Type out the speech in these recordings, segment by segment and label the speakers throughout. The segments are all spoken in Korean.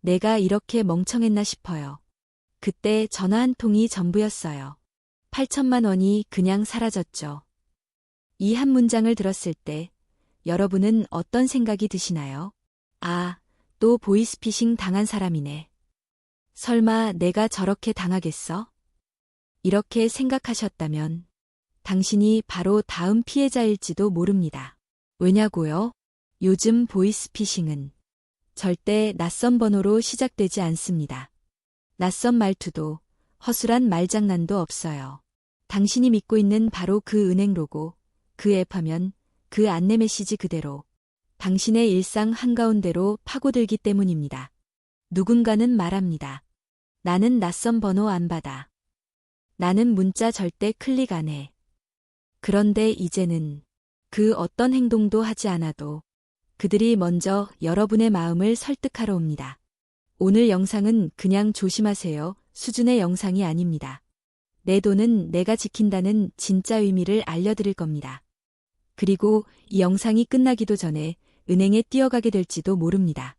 Speaker 1: 내가 이렇게 멍청했나 싶어요. 그때 전화 한 통이 전부였어요. 8천만 원이 그냥 사라졌죠. 이 한 문장을 들었을 때 여러분은 어떤 생각이 드시나요? 아, 또 보이스피싱 당한 사람이네. 설마 내가 저렇게 당하겠어? 이렇게 생각하셨다면 당신이 바로 다음 피해자일지도 모릅니다. 왜냐고요? 요즘 보이스피싱은 절대 낯선 번호로 시작되지 않습니다. 낯선 말투도 허술한 말장난도 없어요. 당신이 믿고 있는 바로 그 은행 로고, 그 앱 화면, 그 안내 메시지 그대로 당신의 일상 한가운데로 파고들기 때문입니다. 누군가는 말합니다. 나는 낯선 번호 안 받아. 나는 문자 절대 클릭 안 해. 그런데 이제는 그 어떤 행동도 하지 않아도 그들이 먼저 여러분의 마음을 설득하러 옵니다. 오늘 영상은 그냥 조심하세요 수준의 영상이 아닙니다. 내 돈은 내가 지킨다는 진짜 의미를 알려드릴 겁니다. 그리고 이 영상이 끝나기도 전에 은행에 뛰어가게 될지도 모릅니다.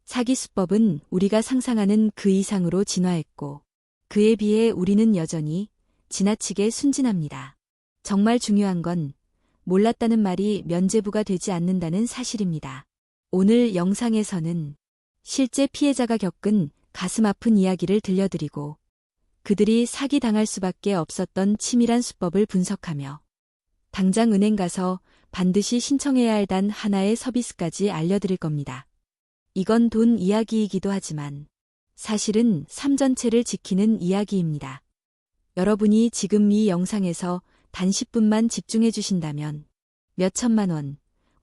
Speaker 1: 사기 수법은 우리가 상상하는 그 이상으로 진화했고 그에 비해 우리는 여전히 지나치게 순진합니다. 정말 중요한 건 몰랐다는 말이 면죄부가 되지 않는다는 사실입니다. 오늘 영상에서는 실제 피해자가 겪은 가슴 아픈 이야기를 들려드리고 그들이 사기당할 수밖에 없었던 치밀한 수법을 분석하며 당장 은행 가서 반드시 신청해야 할 단 하나의 서비스까지 알려드릴 겁니다. 이건 돈 이야기이기도 하지만 사실은 삶 전체를 지키는 이야기입니다. 여러분이 지금 이 영상에서 단 10분만 집중해 주신다면 몇 천만 원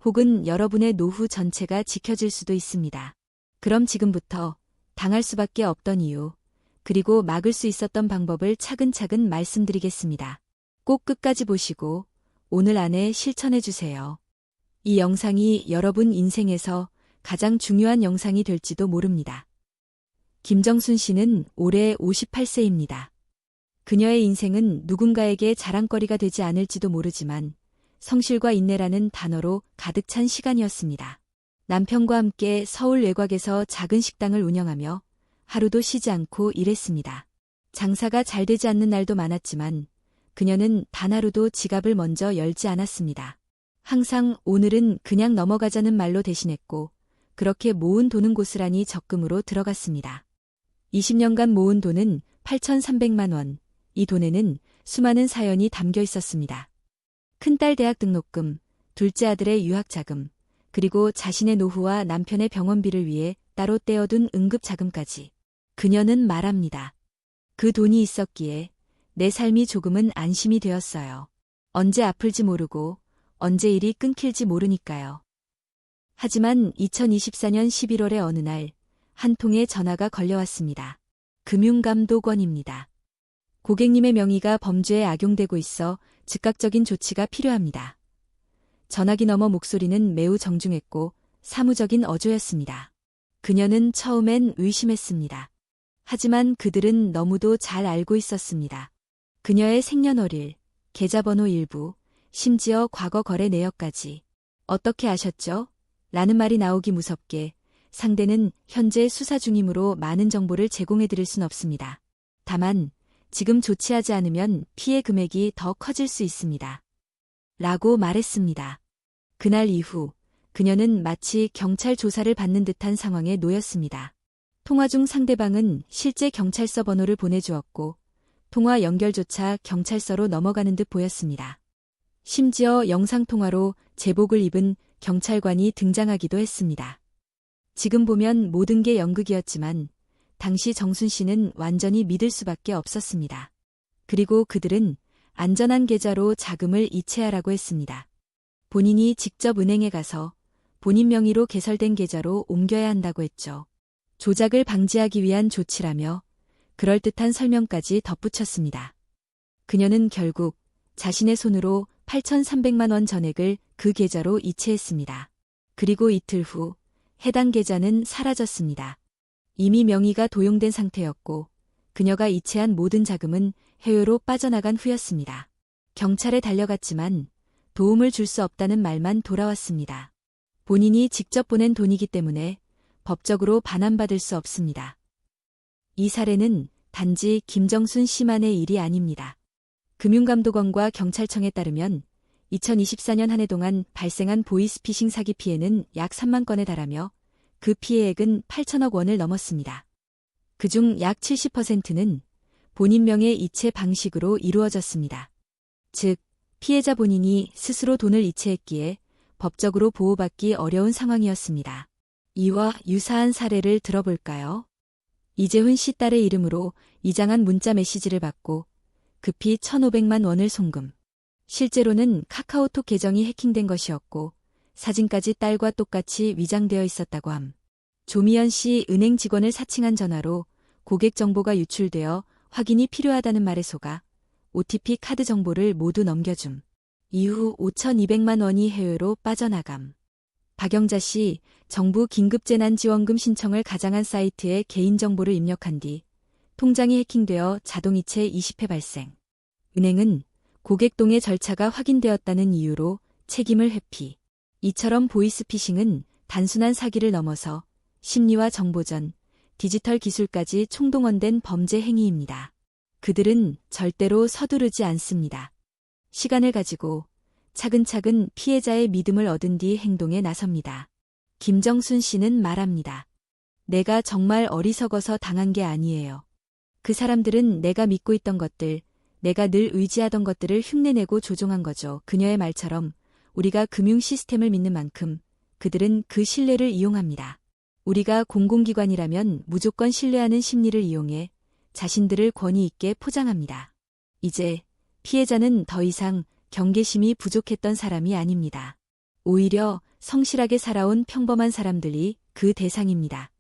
Speaker 1: 혹은 여러분의 노후 전체가 지켜질 수도 있습니다. 그럼 지금부터 당할 수밖에 없던 이유 그리고 막을 수 있었던 방법을 차근차근 말씀드리겠습니다. 꼭 끝까지 보시고 오늘 안에 실천해 주세요. 이 영상이 여러분 인생에서 가장 중요한 영상이 될지도 모릅니다. 김정순 씨는 올해 58세입니다. 그녀의 인생은 누군가에게 자랑거리가 되지 않을지도 모르지만 성실과 인내라는 단어로 가득 찬 시간이었습니다. 남편과 함께 서울 외곽에서 작은 식당을 운영하며 하루도 쉬지 않고 일했습니다. 장사가 잘 되지 않는 날도 많았지만 그녀는 단 하루도 지갑을 먼저 열지 않았습니다. 항상 오늘은 그냥 넘어가자는 말로 대신했고 그렇게 모은 돈은 고스란히 적금으로 들어갔습니다. 20년간 모은 돈은 8,300만 원. 이 돈에는 수많은 사연이 담겨 있었습니다. 큰딸 대학 등록금, 둘째 아들의 유학자금, 그리고 자신의 노후와 남편의 병원비를 위해 따로 떼어둔 응급자금까지. 그녀는 말합니다. 그 돈이 있었기에 내 삶이 조금은 안심이 되었어요. 언제 아플지 모르고 언제 일이 끊길지 모르니까요. 하지만 2024년 11월의 어느 날 한 통의 전화가 걸려왔습니다. 금융감독원입니다. 고객님의 명의가 범죄에 악용되고 있어 즉각적인 조치가 필요합니다. 전화기 너머 목소리는 매우 정중했고 사무적인 어조였습니다. 그녀는 처음엔 의심했습니다. 하지만 그들은 너무도 잘 알고 있었습니다. 그녀의 생년월일, 계좌번호 일부, 심지어 과거 거래 내역까지. 어떻게 아셨죠? 라는 말이 나오기 무섭게 상대는 현재 수사 중이므로 많은 정보를 제공해드릴 순 없습니다. 다만 지금 조치하지 않으면 피해 금액이 더 커질 수 있습니다. 라고 말했습니다. 그날 이후 그녀는 마치 경찰 조사를 받는 듯한 상황에 놓였습니다. 통화 중 상대방은 실제 경찰서 번호를 보내주었고 통화 연결조차 경찰서로 넘어가는 듯 보였습니다. 심지어 영상통화로 제복을 입은 경찰관이 등장하기도 했습니다. 지금 보면 모든 게 연극이었지만 당시 정순 씨는 완전히 믿을 수밖에 없었습니다. 그리고 그들은 안전한 계좌로 자금을 이체하라고 했습니다. 본인이 직접 은행에 가서 본인 명의로 개설된 계좌로 옮겨야 한다고 했죠. 조작을 방지하기 위한 조치라며 그럴듯한 설명까지 덧붙였습니다. 그녀는 결국 자신의 손으로 8,300만 원 전액을 그 계좌로 이체했습니다. 그리고 이틀 후 해당 계좌는 사라졌습니다. 이미 명의가 도용된 상태였고 그녀가 이체한 모든 자금은 해외로 빠져나간 후였습니다. 경찰에 달려갔지만 도움을 줄 수 없다는 말만 돌아왔습니다. 본인이 직접 보낸 돈이기 때문에 법적으로 반환받을 수 없습니다. 이 사례는 단지 김정순 씨만의 일이 아닙니다. 금융감독원과 경찰청에 따르면 2024년 한 해 동안 발생한 보이스피싱 사기 피해는 약 3만 건에 달하며 그 피해액은 8천억 원을 넘었습니다. 그중 약 70%는 본인 명의 이체 방식으로 이루어졌습니다. 즉, 피해자 본인이 스스로 돈을 이체했기에 법적으로 보호받기 어려운 상황이었습니다. 이와 유사한 사례를 들어볼까요? 이재훈 씨 딸의 이름으로 이장한 문자 메시지를 받고 급히 1,500만 원을 송금. 실제로는 카카오톡 계정이 해킹된 것이었고 사진까지 딸과 똑같이 위장되어 있었다고 함. 조미연 씨 은행 직원을 사칭한 전화로 고객 정보가 유출되어 확인이 필요하다는 말에 속아 OTP 카드 정보를 모두 넘겨줌. 이후 5,200만 원이 해외로 빠져나감. 박영자 씨 정부 긴급재난지원금 신청을 가장한 사이트에 개인정보를 입력한 뒤 통장이 해킹되어 자동이체 20회 발생. 은행은 고객동의 절차가 확인되었다는 이유로 책임을 회피. 이처럼 보이스피싱은 단순한 사기를 넘어서 심리와 정보전, 디지털 기술까지 총동원된 범죄 행위입니다. 그들은 절대로 서두르지 않습니다. 시간을 가지고 차근차근 피해자의 믿음을 얻은 뒤 행동에 나섭니다. 김정순 씨는 말합니다. 내가 정말 어리석어서 당한 게 아니에요. 그 사람들은 내가 믿고 있던 것들, 내가 늘 의지하던 것들을 흉내내고 조종한 거죠. 그녀의 말처럼 우리가 금융 시스템을 믿는 만큼 그들은 그 신뢰를 이용합니다. 우리가 공공기관이라면 무조건 신뢰하는 심리를 이용해 자신들을 권위 있게 포장합니다. 이제 피해자는 더 이상 경계심이 부족했던 사람이 아닙니다. 오히려 성실하게 살아온 평범한 사람들이 그 대상입니다.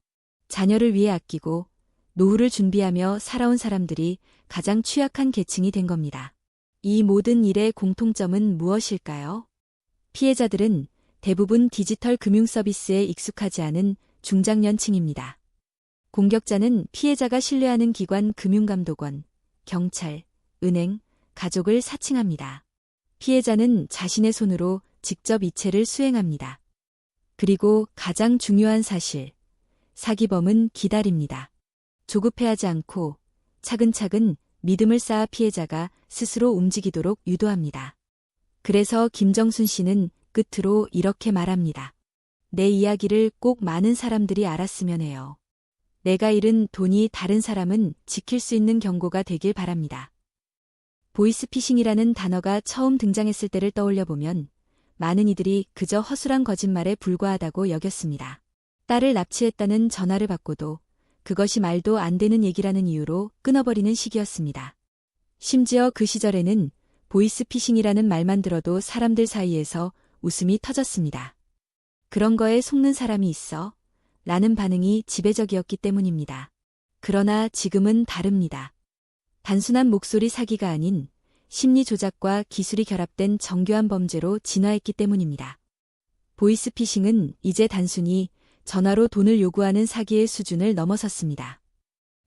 Speaker 1: 자녀를 위해 아끼고 노후를 준비하며 살아온 사람들이 가장 취약한 계층이 된 겁니다. 이 모든 일의 공통점은 무엇일까요? 피해자들은 대부분 디지털 금융 서비스에 익숙하지 않은 중장년층입니다. 공격자는 피해자가 신뢰하는 기관 금융감독원, 경찰, 은행, 가족을 사칭합니다. 피해자는 자신의 손으로 직접 이체를 수행합니다. 그리고 가장 중요한 사실, 사기범은 기다립니다. 조급해하지 않고 차근차근 믿음을 쌓아 피해자가 스스로 움직이도록 유도합니다. 그래서 김정순 씨는 끝으로 이렇게 말합니다. 내 이야기를 꼭 많은 사람들이 알았으면 해요. 내가 잃은 돈이 다른 사람은 지킬 수 있는 경고가 되길 바랍니다. 보이스피싱이라는 단어가 처음 등장했을 때를 떠올려 보면 많은 이들이 그저 허술한 거짓말에 불과하다고 여겼습니다. 딸을 납치했다는 전화를 받고도 그것이 말도 안 되는 얘기라는 이유로 끊어버리는 시기였습니다. 심지어 그 시절에는 보이스피싱이라는 말만 들어도 사람들 사이에서 웃음이 터졌습니다. 그런 거에 속는 사람이 있어? 라는 반응이 지배적이었기 때문입니다. 그러나 지금은 다릅니다. 단순한 목소리 사기가 아닌 심리 조작과 기술이 결합된 정교한 범죄로 진화했기 때문입니다. 보이스피싱은 이제 단순히 전화로 돈을 요구하는 사기의 수준을 넘어섰습니다.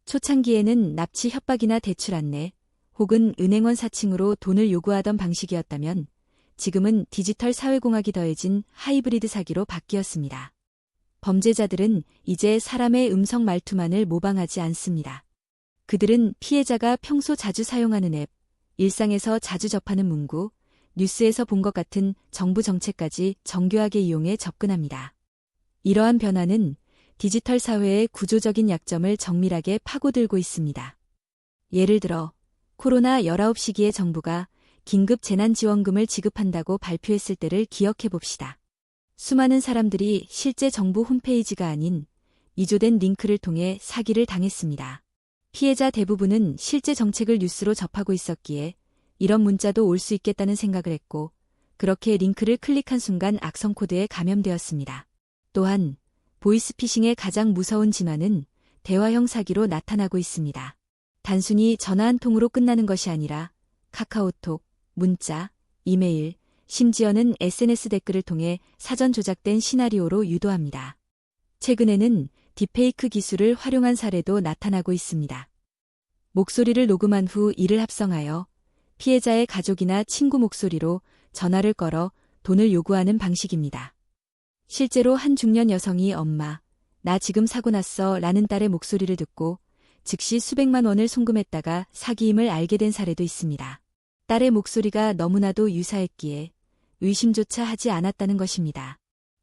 Speaker 1: 초창기에는 납치 협박이나 대출 안내, 혹은 은행원 사칭으로 돈을 요구하던 방식이었다면 지금은 디지털 사회공학이 더해진 하이브리드 사기로 바뀌었습니다. 범죄자들은 이제 사람의 음성 말투만을 모방하지 않습니다. 그들은 피해자가 평소 자주 사용하는 앱, 일상에서 자주 접하는 문구, 뉴스에서 본 것 같은 정부 정책까지 정교하게 이용해 접근합니다. 이러한 변화는 디지털 사회의 구조적인 약점을 정밀하게 파고들고 있습니다. 예를 들어 코로나19 시기에 정부가 긴급 재난지원금을 지급한다고 발표했을 때를 기억해 봅시다. 수많은 사람들이 실제 정부 홈페이지가 아닌 위조된 링크를 통해 사기를 당했습니다. 피해자 대부분은 실제 정책을 뉴스로 접하고 있었기에 이런 문자도 올 수 있겠다는 생각을 했고 그렇게 링크를 클릭한 순간 악성 코드에 감염되었습니다. 또한 보이스피싱의 가장 무서운 진화는 대화형 사기로 나타나고 있습니다. 단순히 전화 한 통으로 끝나는 것이 아니라 카카오톡, 문자, 이메일, 심지어는 SNS 댓글을 통해 사전 조작된 시나리오로 유도합니다. 최근에는 딥페이크 기술을 활용한 사례도 나타나고 있습니다. 목소리를 녹음한 후 이를 합성하여 피해자의 가족이나 친구 목소리로 전화를 걸어 돈을 요구하는 방식입니다. 실제로 한 중년 여성이 엄마, 나 지금 사고 났어 라는 딸의 목소리를 듣고 즉시 수백만 원을 송금했다가 사기임을 알게 된 사례도 있습니다. 딸의 목소리가 너무나도 유사했기에 의심조차 하지 않았다는 것입니다.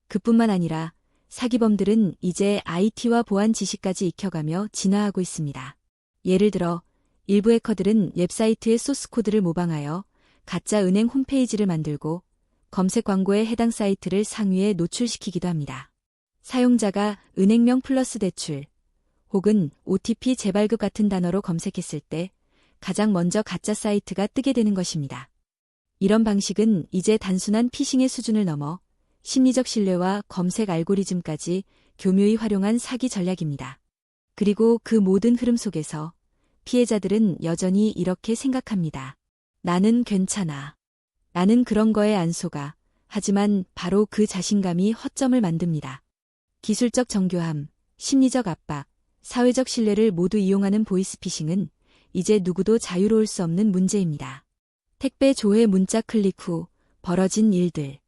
Speaker 1: 그뿐만 아니라 사기범들은 이제 IT와 보안 지식까지 익혀가며 진화하고 있습니다. 예를 들어 일부 해커들은 웹사이트의 소스코드를 모방하여 가짜 은행 홈페이지를 만들고 검색 광고에 해당 사이트를 상위에 노출시키기도 합니다. 사용자가 은행명 플러스 대출 혹은 OTP 재발급 같은 단어로 검색했을 때 가장 먼저 가짜 사이트가 뜨게 되는 것입니다. 이런 방식은 이제 단순한 피싱의 수준을 넘어 심리적 신뢰와 검색 알고리즘까지 교묘히 활용한 사기 전략입니다. 그리고 그 모든 흐름 속에서 피해자들은 여전히 이렇게 생각합니다. 나는 괜찮아. 나는 그런 거에 안 속아. 하지만 바로 그 자신감이 허점을 만듭니다. 기술적 정교함, 심리적 압박, 사회적 신뢰를 모두 이용하는 보이스피싱은 이제 누구도 자유로울 수 없는 문제입니다. 택배 조회 문자 클릭 후 벌어진 일들.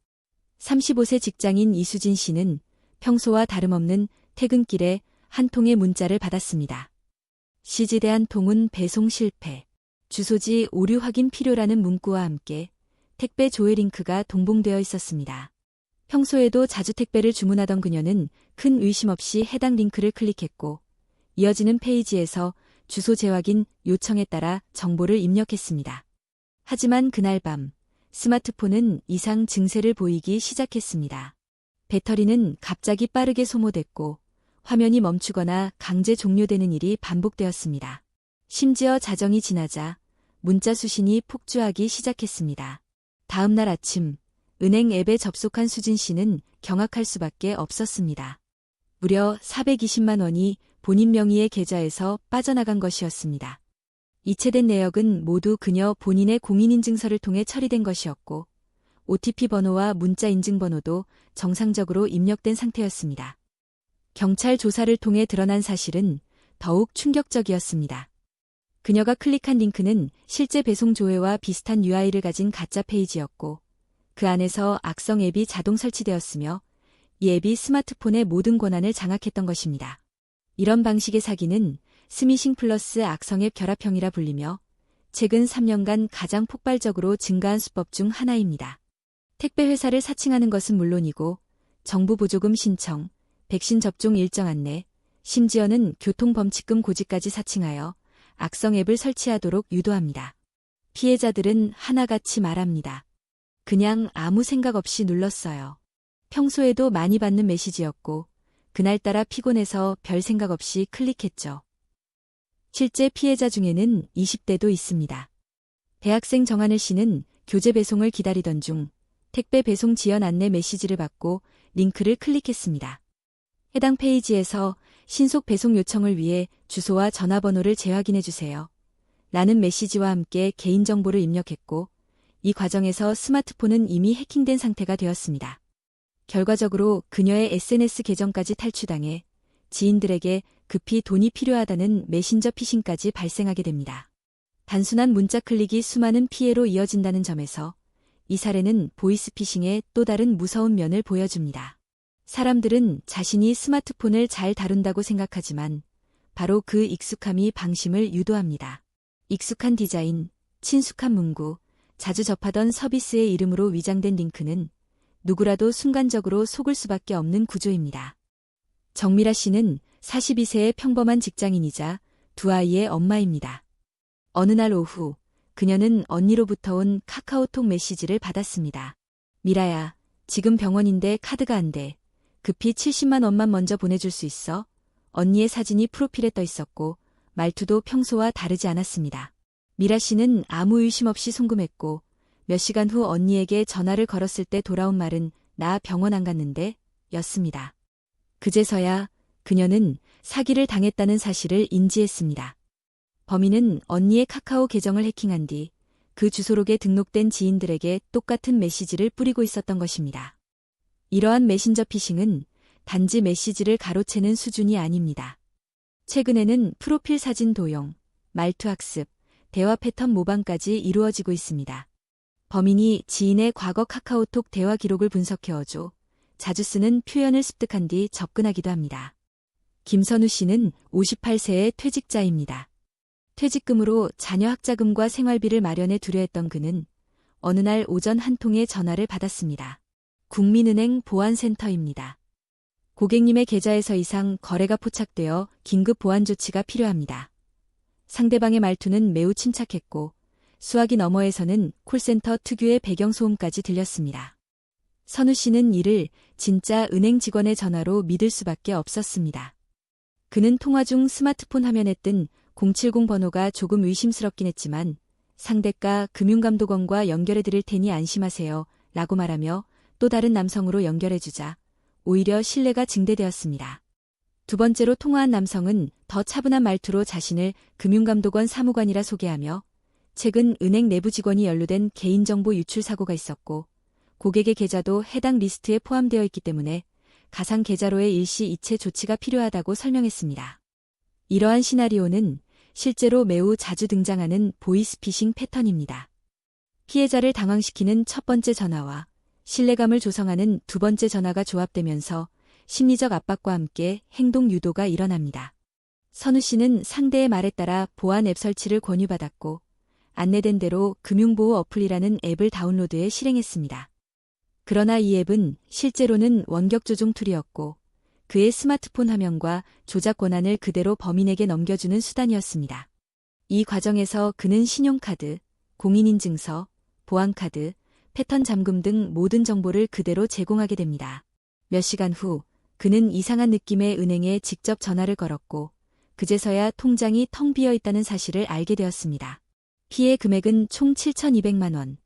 Speaker 1: 35세 직장인 이수진 씨는 평소와 다름없는 퇴근길에 한 통의 문자를 받았습니다. 시지대한 통은 배송 실패. 주소지 오류 확인 필요라는 문구와 함께 택배 조회 링크가 동봉되어 있었습니다. 평소에도 자주 택배를 주문하던 그녀는 큰 의심 없이 해당 링크를 클릭했고 이어지는 페이지에서 주소 재확인 요청에 따라 정보를 입력했습니다. 하지만 그날 밤 스마트폰은 이상 증세를 보이기 시작했습니다. 배터리는 갑자기 빠르게 소모됐고 화면이 멈추거나 강제 종료되는 일이 반복되었습니다. 심지어 자정이 지나자 문자 수신이 폭주하기 시작했습니다. 다음 날 아침 은행 앱에 접속한 수진 씨는 경악할 수밖에 없었습니다. 무려 420만 원이 본인 명의의 계좌에서 빠져나간 것이었습니다. 이체된 내역은 모두 그녀 본인의 공인인증서를 통해 처리된 것이었고 OTP 번호와 문자 인증번호도 정상적으로 입력된 상태였습니다. 경찰 조사를 통해 드러난 사실은 더욱 충격적이었습니다. 그녀가 클릭한 링크는 실제 배송 조회와 비슷한 UI를 가진 가짜 페이지였고 그 안에서 악성 앱이 자동 설치되었으며 이 앱이 스마트폰의 모든 권한을 장악했던 것입니다. 이런 방식의 사기는 스미싱 플러스 악성앱 결합형이라 불리며 최근 3년간 가장 폭발적으로 증가한 수법 중 하나입니다. 택배 회사를 사칭하는 것은 물론이고 정부 보조금 신청, 백신 접종 일정 안내, 심지어는 교통범칙금 고지까지 사칭하여 악성 앱을 설치하도록 유도합니다. 피해자들은 하나같이 말합니다. 그냥 아무 생각 없이 눌렀어요. 평소에도 많이 받는 메시지였고 그날따라 피곤해서 별 생각 없이 클릭했죠. 실제 피해자 중에는 20대도 있습니다. 대학생 정하늘 씨는 교재 배송을 기다리던 중 택배 배송 지연 안내 메시지를 받고 링크를 클릭했습니다. 해당 페이지에서 신속 배송 요청을 위해 주소와 전화번호를 재확인해 주세요. 라는 메시지와 함께 개인정보를 입력했고 이 과정에서 스마트폰은 이미 해킹된 상태가 되었습니다. 결과적으로 그녀의 SNS 계정까지 탈취당해 지인들에게 급히 돈이 필요하다는 메신저 피싱까지 발생하게 됩니다. 단순한 문자 클릭이 수많은 피해로 이어진다는 점에서 이 사례는 보이스피싱의 또 다른 무서운 면을 보여줍니다. 사람들은 자신이 스마트폰을 잘 다룬다고 생각하지만 바로 그 익숙함이 방심을 유도합니다. 익숙한 디자인, 친숙한 문구, 자주 접하던 서비스의 이름으로 위장된 링크는 누구라도 순간적으로 속을 수밖에 없는 구조입니다. 정미라 씨는 42세의 평범한 직장인이자 두 아이의 엄마입니다. 어느 날 오후 그녀는 언니로부터 온 카카오톡 메시지를 받았습니다. 미라야, 지금 병원인데 카드가 안 돼. 급히 70만 원만 먼저 보내줄 수 있어? 언니의 사진이 프로필에 떠 있었고 말투도 평소와 다르지 않았습니다. 미라 씨는 아무 의심 없이 송금했고 몇 시간 후 언니에게 전화를 걸었을 때 돌아온 말은 나 병원 안 갔는데 였습니다. 그제서야 그녀는 사기를 당했다는 사실을 인지했습니다. 범인은 언니의 카카오 계정을 해킹한 뒤 그 주소록에 등록된 지인들에게 똑같은 메시지를 뿌리고 있었던 것입니다. 이러한 메신저 피싱은 단지 메시지를 가로채는 수준이 아닙니다. 최근에는 프로필 사진 도용, 말투 학습, 대화 패턴 모방까지 이루어지고 있습니다. 범인이 지인의 과거 카카오톡 대화 기록을 분석해어줘 자주 쓰는 표현을 습득한 뒤 접근하기도 합니다. 김선우 씨는 58세의 퇴직자입니다. 퇴직금으로 자녀 학자금과 생활비를 마련해 두려 했던 그는 어느 날 오전 한 통의 전화를 받았습니다. 국민은행 보안센터입니다. 고객님의 계좌에서 이상 거래가 포착되어 긴급 보안 조치가 필요합니다. 상대방의 말투는 매우 침착했고 수화기 너머에서는 콜센터 특유의 배경소음까지 들렸습니다. 선우 씨는 이를 진짜 은행 직원의 전화로 믿을 수밖에 없었습니다. 그는 통화 중 스마트폰 화면에 뜬 070 번호가 조금 의심스럽긴 했지만 상대가 금융감독원과 연결해 드릴 테니 안심하세요 라고 말하며 또 다른 남성으로 연결해주자 오히려 신뢰가 증대되었습니다. 두 번째로 통화한 남성은 더 차분한 말투로 자신을 금융감독원 사무관이라 소개하며 최근 은행 내부 직원이 연루된 개인정보 유출 사고가 있었고 고객의 계좌도 해당 리스트에 포함되어 있기 때문에 가상 계좌로의 일시 이체 조치가 필요하다고 설명했습니다. 이러한 시나리오는 실제로 매우 자주 등장하는 보이스피싱 패턴입니다. 피해자를 당황시키는 첫 번째 전화와 신뢰감을 조성하는 두 번째 전화가 조합되면서 심리적 압박과 함께 행동 유도가 일어납니다. 선우 씨는 상대의 말에 따라 보안 앱 설치를 권유받았고 안내된 대로 금융보호 어플이라는 앱을 다운로드해 실행했습니다. 그러나 이 앱은 실제로는 원격 조종 툴이었고 그의 스마트폰 화면과 조작 권한을 그대로 범인에게 넘겨주는 수단이었습니다. 이 과정에서 그는 신용카드, 공인인증서, 보안카드, 패턴 잠금 등 모든 정보를 그대로 제공하게 됩니다. 몇 시간 후 그는 이상한 느낌의 은행에 직접 전화를 걸었고 그제서야 통장이 텅 비어 있다는 사실을 알게 되었습니다. 피해 금액은 총 7,200만 원.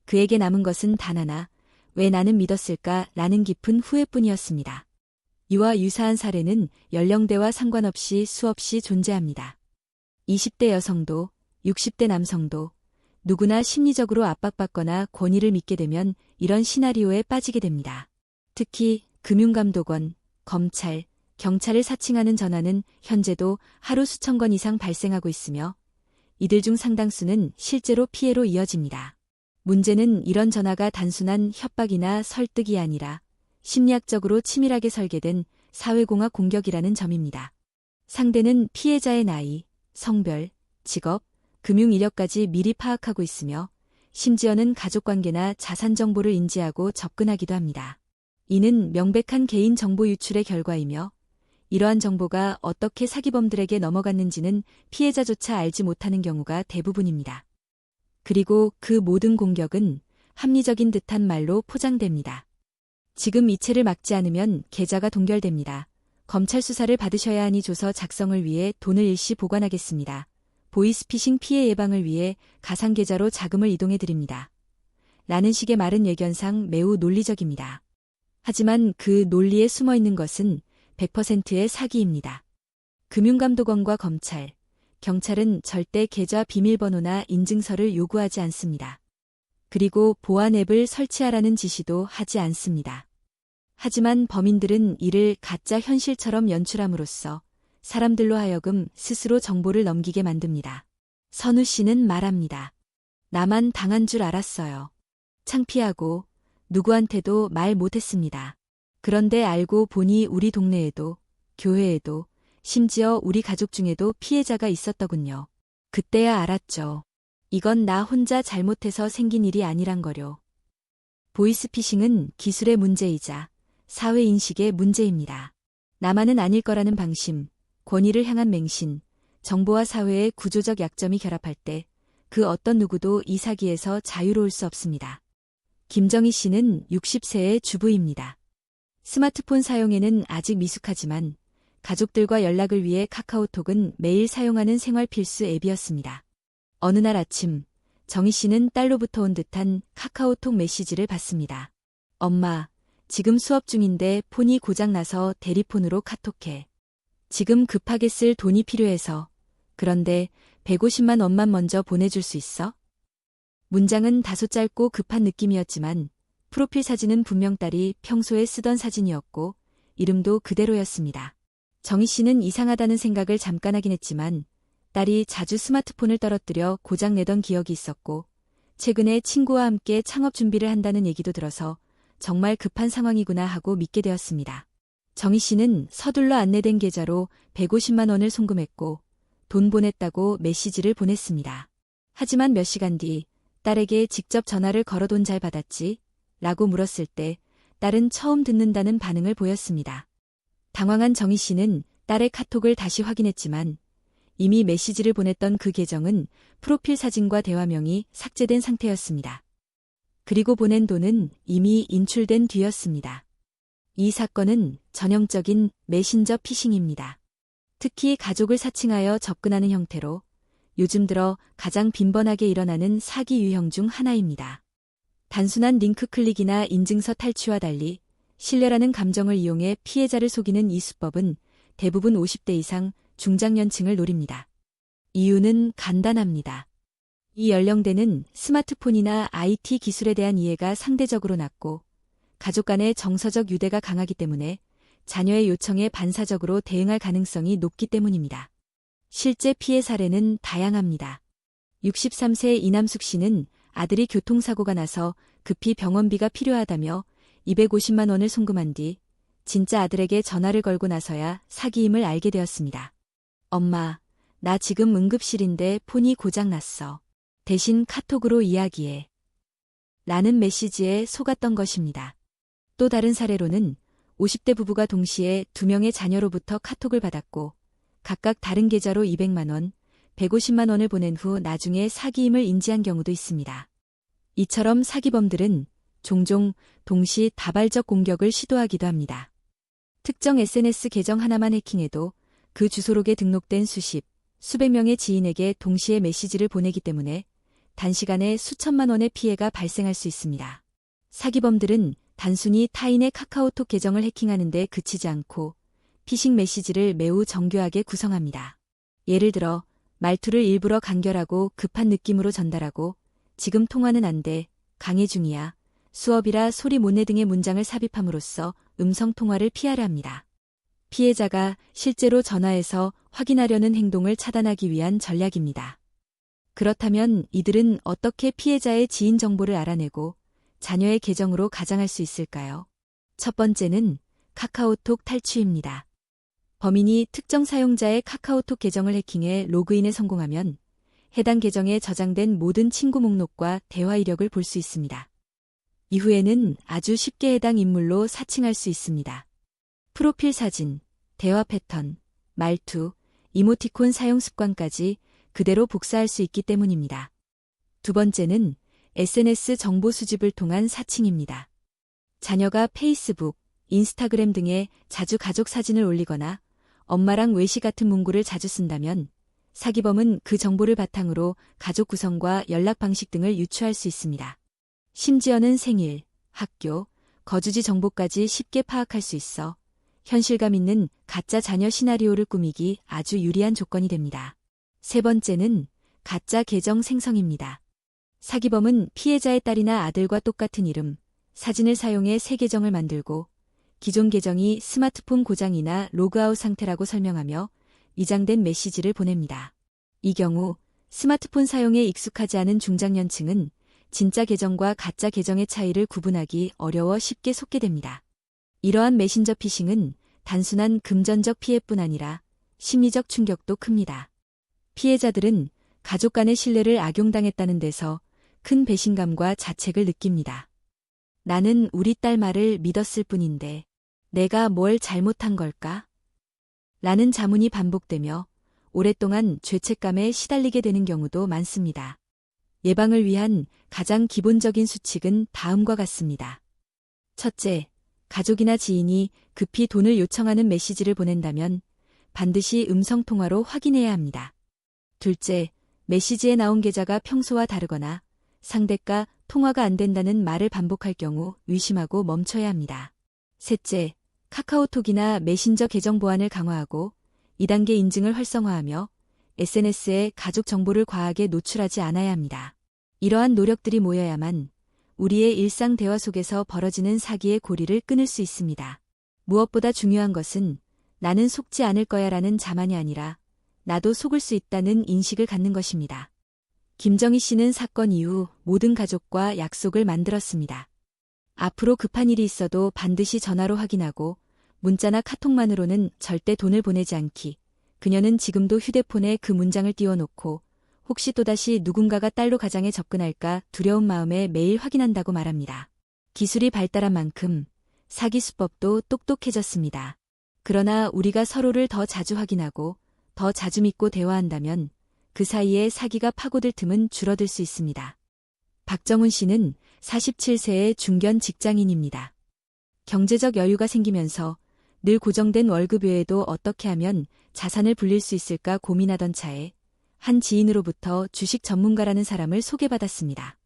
Speaker 1: 그에게 남은 것은 단 하나, 왜 나는 믿었을까 라는 깊은 후회뿐이었습니다. 이와 유사한 사례는 연령대와 상관없이 수없이 존재합니다. 20대 여성도 60대 남성도 누구나 심리적으로 압박받거나 권위를 믿게 되면 이런 시나리오에 빠지게 됩니다. 특히 금융감독원, 검찰, 경찰을 사칭하는 전화는 현재도 하루 수천 건 이상 발생하고 있으며 이들 중 상당수는 실제로 피해로 이어집니다. 문제는 이런 전화가 단순한 협박이나 설득이 아니라 심리학적으로 치밀하게 설계된 사회공학 공격이라는 점입니다. 상대는 피해자의 나이, 성별, 직업, 금융 이력까지 미리 파악하고 있으며 심지어는 가족관계나 자산 정보를 인지하고 접근하기도 합니다. 이는 명백한 개인 정보 유출의 결과이며 이러한 정보가 어떻게 사기범들에게 넘어갔는지는 피해자조차 알지 못하는 경우가 대부분입니다. 그리고 그 모든 공격은 합리적인 듯한 말로 포장됩니다. 지금 이체를 막지 않으면 계좌가 동결됩니다. 검찰 수사를 받으셔야 하니 조서 작성을 위해 돈을 일시 보관하겠습니다. 보이스피싱 피해 예방을 위해 가상계좌로 자금을 이동해드립니다. 라는 식의 말은 예견상 매우 논리적입니다. 하지만 그 논리에 숨어있는 것은 100%의 사기입니다. 금융감독원과 검찰, 경찰은 절대 계좌 비밀번호나 인증서를 요구하지 않습니다. 그리고 보안 앱을 설치하라는 지시도 하지 않습니다. 하지만 범인들은 이를 가짜 현실처럼 연출함으로써 사람들로 하여금 스스로 정보를 넘기게 만듭니다. 선우 씨는 말합니다. 나만 당한 줄 알았어요. 창피하고 누구한테도 말 못했습니다. 그런데 알고 보니 우리 동네에도, 교회에도, 심지어 우리 가족 중에도 피해자가 있었더군요. 그때야 알았죠. 이건 나 혼자 잘못해서 생긴 일이 아니란 거요. 보이스피싱은 기술의 문제이자 사회인식의 문제입니다. 나만은 아닐 거라는 방심, 권위를 향한 맹신, 정보와 사회의 구조적 약점이 결합할 때 그 어떤 누구도 이 사기에서 자유로울 수 없습니다. 김정희 씨는 60세의 주부입니다. 스마트폰 사용에는 아직 미숙하지만 가족들과 연락을 위해 카카오톡은 매일 사용하는 생활 필수 앱이었습니다. 어느 날 아침, 정희 씨는 딸로부터 온 듯한 카카오톡 메시지를 받습니다. 엄마, 지금 수업 중인데 폰이 고장나서 대리폰으로 카톡해. 지금 급하게 쓸 돈이 필요해서. 그런데 150만 원만 먼저 보내줄 수 있어? 문장은 다소 짧고 급한 느낌이었지만 프로필 사진은 분명 딸이 평소에 쓰던 사진이었고 이름도 그대로였습니다. 정희 씨는 이상하다는 생각을 잠깐 하긴 했지만 딸이 자주 스마트폰을 떨어뜨려 고장내던 기억이 있었고 최근에 친구와 함께 창업 준비를 한다는 얘기도 들어서 정말 급한 상황이구나 하고 믿게 되었습니다. 정희 씨는 서둘러 안내된 계좌로 150만 원을 송금했고 돈 보냈다고 메시지를 보냈습니다. 하지만 몇 시간 뒤 딸에게 직접 전화를 걸어 돈 잘 받았지? 라고 물었을 때 딸은 처음 듣는다는 반응을 보였습니다. 당황한 정희 씨는 딸의 카톡을 다시 확인했지만 이미 메시지를 보냈던 그 계정은 프로필 사진과 대화명이 삭제된 상태였습니다. 그리고 보낸 돈은 이미 인출된 뒤였습니다. 이 사건은 전형적인 메신저 피싱입니다. 특히 가족을 사칭하여 접근하는 형태로 요즘 들어 가장 빈번하게 일어나는 사기 유형 중 하나입니다. 단순한 링크 클릭이나 인증서 탈취와 달리 신뢰라는 감정을 이용해 피해자를 속이는 이 수법은 대부분 50대 이상 중장년층을 노립니다. 이유는 간단합니다. 이 연령대는 스마트폰이나 IT 기술에 대한 이해가 상대적으로 낮고 가족 간의 정서적 유대가 강하기 때문에 자녀의 요청에 반사적으로 대응할 가능성이 높기 때문입니다. 실제 피해 사례는 다양합니다. 63세 이남숙 씨는 아들이 교통사고가 나서 급히 병원비가 필요하다며 250만 원을 송금한 뒤 진짜 아들에게 전화를 걸고 나서야 사기임을 알게 되었습니다. 엄마, 나 지금 응급실인데 폰이 고장났어. 대신 카톡으로 이야기해. 라는 메시지에 속았던 것입니다. 또 다른 사례로는 50대 부부가 동시에 2명의 자녀로부터 카톡을 받았고 각각 다른 계좌로 200만 원, 150만 원을 보낸 후 나중에 사기임을 인지한 경우도 있습니다. 이처럼 사기범들은 종종 동시 다발적 공격을 시도하기도 합니다. 특정 SNS 계정 하나만 해킹해도 그 주소록에 등록된 수백 명의 지인에게 동시에 메시지를 보내기 때문에 단시간에 수천만 원의 피해가 발생할 수 있습니다. 사기범들은 단순히 타인의 카카오톡 계정을 해킹하는 데 그치지 않고 피싱 메시지를 매우 정교하게 구성합니다. 예를 들어 말투를 일부러 간결하고 급한 느낌으로 전달하고 지금 통화는 안 돼, 강의 중이야, 수업이라 소리 못 내 등의 문장을 삽입함으로써 음성통화를 피하려 합니다. 피해자가 실제로 전화해서 확인하려는 행동을 차단하기 위한 전략입니다. 그렇다면 이들은 어떻게 피해자의 지인 정보를 알아내고 자녀의 계정으로 가장할 수 있을까요? 첫 번째는 카카오톡 탈취입니다. 범인이 특정 사용자의 카카오톡 계정을 해킹해 로그인에 성공하면 해당 계정에 저장된 모든 친구 목록과 대화 이력을 볼 수 있습니다. 이후에는 아주 쉽게 해당 인물로 사칭할 수 있습니다. 프로필 사진, 대화 패턴, 말투, 이모티콘 사용 습관까지 그대로 복사할 수 있기 때문입니다. 두 번째는 SNS 정보 수집을 통한 사칭입니다. 자녀가 페이스북, 인스타그램 등에 자주 가족 사진을 올리거나 엄마랑 외시 같은 문구를 자주 쓴다면 사기범은 그 정보를 바탕으로 가족 구성과 연락 방식 등을 유추할 수 있습니다. 심지어는 생일, 학교, 거주지 정보까지 쉽게 파악할 수 있어 현실감 있는 가짜 자녀 시나리오를 꾸미기 아주 유리한 조건이 됩니다. 세 번째는 가짜 계정 생성입니다. 사기범은 피해자의 딸이나 아들과 똑같은 이름, 사진을 사용해 새 계정을 만들고 기존 계정이 스마트폰 고장이나 로그아웃 상태라고 설명하며 위장된 메시지를 보냅니다. 이 경우 스마트폰 사용에 익숙하지 않은 중장년층은 진짜 계정과 가짜 계정의 차이를 구분하기 어려워 쉽게 속게 됩니다. 이러한 메신저 피싱은 단순한 금전적 피해뿐 아니라 심리적 충격도 큽니다. 피해자들은 가족 간의 신뢰를 악용당했다는 데서 큰 배신감과 자책을 느낍니다. 나는 우리 딸 말을 믿었을 뿐인데 내가 뭘 잘못한 걸까? 라는 자문이 반복되며 오랫동안 죄책감에 시달리게 되는 경우도 많습니다. 예방을 위한 가장 기본적인 수칙은 다음과 같습니다. 첫째, 가족이나 지인이 급히 돈을 요청하는 메시지를 보낸다면 반드시 음성통화로 확인해야 합니다. 둘째, 메시지에 나온 계좌가 평소와 다르거나 상대가 통화가 안 된다는 말을 반복할 경우 의심하고 멈춰야 합니다. 셋째, 카카오톡이나 메신저 계정 보안을 강화하고 2단계 인증을 활성화하며 SNS에 가족 정보를 과하게 노출하지 않아야 합니다. 이러한 노력들이 모여야만 우리의 일상 대화 속에서 벌어지는 사기의 고리를 끊을 수 있습니다. 무엇보다 중요한 것은 나는 속지 않을 거야라는 자만이 아니라 나도 속을 수 있다는 인식을 갖는 것입니다. 김정희 씨는 사건 이후 모든 가족과 약속을 만들었습니다. 앞으로 급한 일이 있어도 반드시 전화로 확인하고 문자나 카톡만으로는 절대 돈을 보내지 않기. 그녀는 지금도 휴대폰에 그 문장을 띄워놓고 혹시 또다시 누군가가 딸로 가장에 접근할까 두려운 마음에 매일 확인한다고 말합니다. 기술이 발달한 만큼 사기 수법도 똑똑해졌습니다. 그러나 우리가 서로를 더 자주 확인하고 더 자주 믿고 대화한다면 그 사이에 사기가 파고들 틈은 줄어들 수 있습니다. 박정훈 씨는 47세의 중견 직장인입니다. 경제적 여유가 생기면서 늘 고정된 월급 외에도 어떻게 하면 자산을 불릴 수 있을까 고민하던 차에 한 지인으로부터 주식 전문가라는 사람을 소개받았습니다.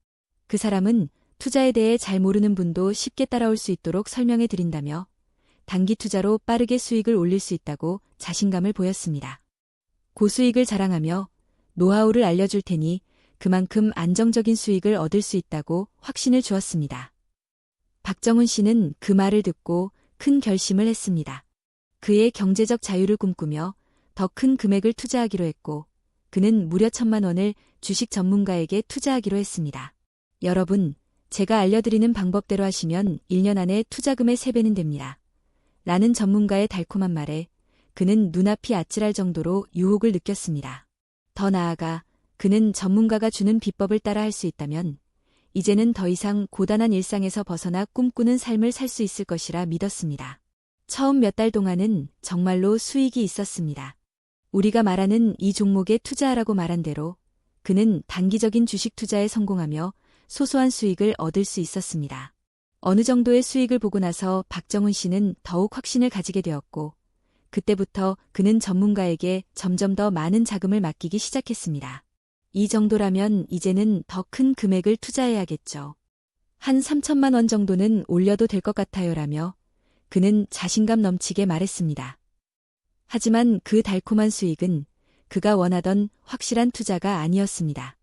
Speaker 1: 그 사람은 투자에 대해 잘 모르는 분도 쉽게 따라올 수 있도록 설명해 드린다며 단기 투자로 빠르게 수익을 올릴 수 있다고 자신감을 보였습니다. 고수익을 자랑하며 노하우를 알려줄 테니 그만큼 안정적인 수익을 얻을 수 있다고 확신을 주었습니다. 박정훈 씨는 그 말을 듣고 큰 결심을 했습니다. 그의 경제적 자유를 꿈꾸며 더 큰 금액을 투자하기로 했고 그는 무려 1,000만 원을 주식 전문가에게 투자하기로 했습니다. 여러분, 제가 알려드리는 방법대로 하시면 1년 안에 투자금의 3배는 됩니다. 라는 전문가의 달콤한 말에 그는 눈앞이 아찔할 정도로 유혹을 느꼈습니다. 더 나아가 그는 전문가가 주는 비법을 따라 할 수 있다면 이제는 더 이상 고단한 일상에서 벗어나 꿈꾸는 삶을 살 수 있을 것이라 믿었습니다. 처음 몇 달 동안은 정말로 수익이 있었습니다. 우리가 말하는 이 종목에 투자하라고 말한 대로 그는 단기적인 주식 투자에 성공하며 소소한 수익을 얻을 수 있었습니다. 어느 정도의 수익을 보고 나서 박정훈 씨는 더욱 확신을 가지게 되었고 그때부터 그는 전문가에게 점점 더 많은 자금을 맡기기 시작했습니다. 이 정도라면 이제는 더 큰 금액을 투자해야겠죠. 한 3,000만 원 정도는 올려도 될 것 같아요라며 그는 자신감 넘치게 말했습니다. 하지만 그 달콤한 수익은 그가 원하던 확실한 투자가 아니었습니다.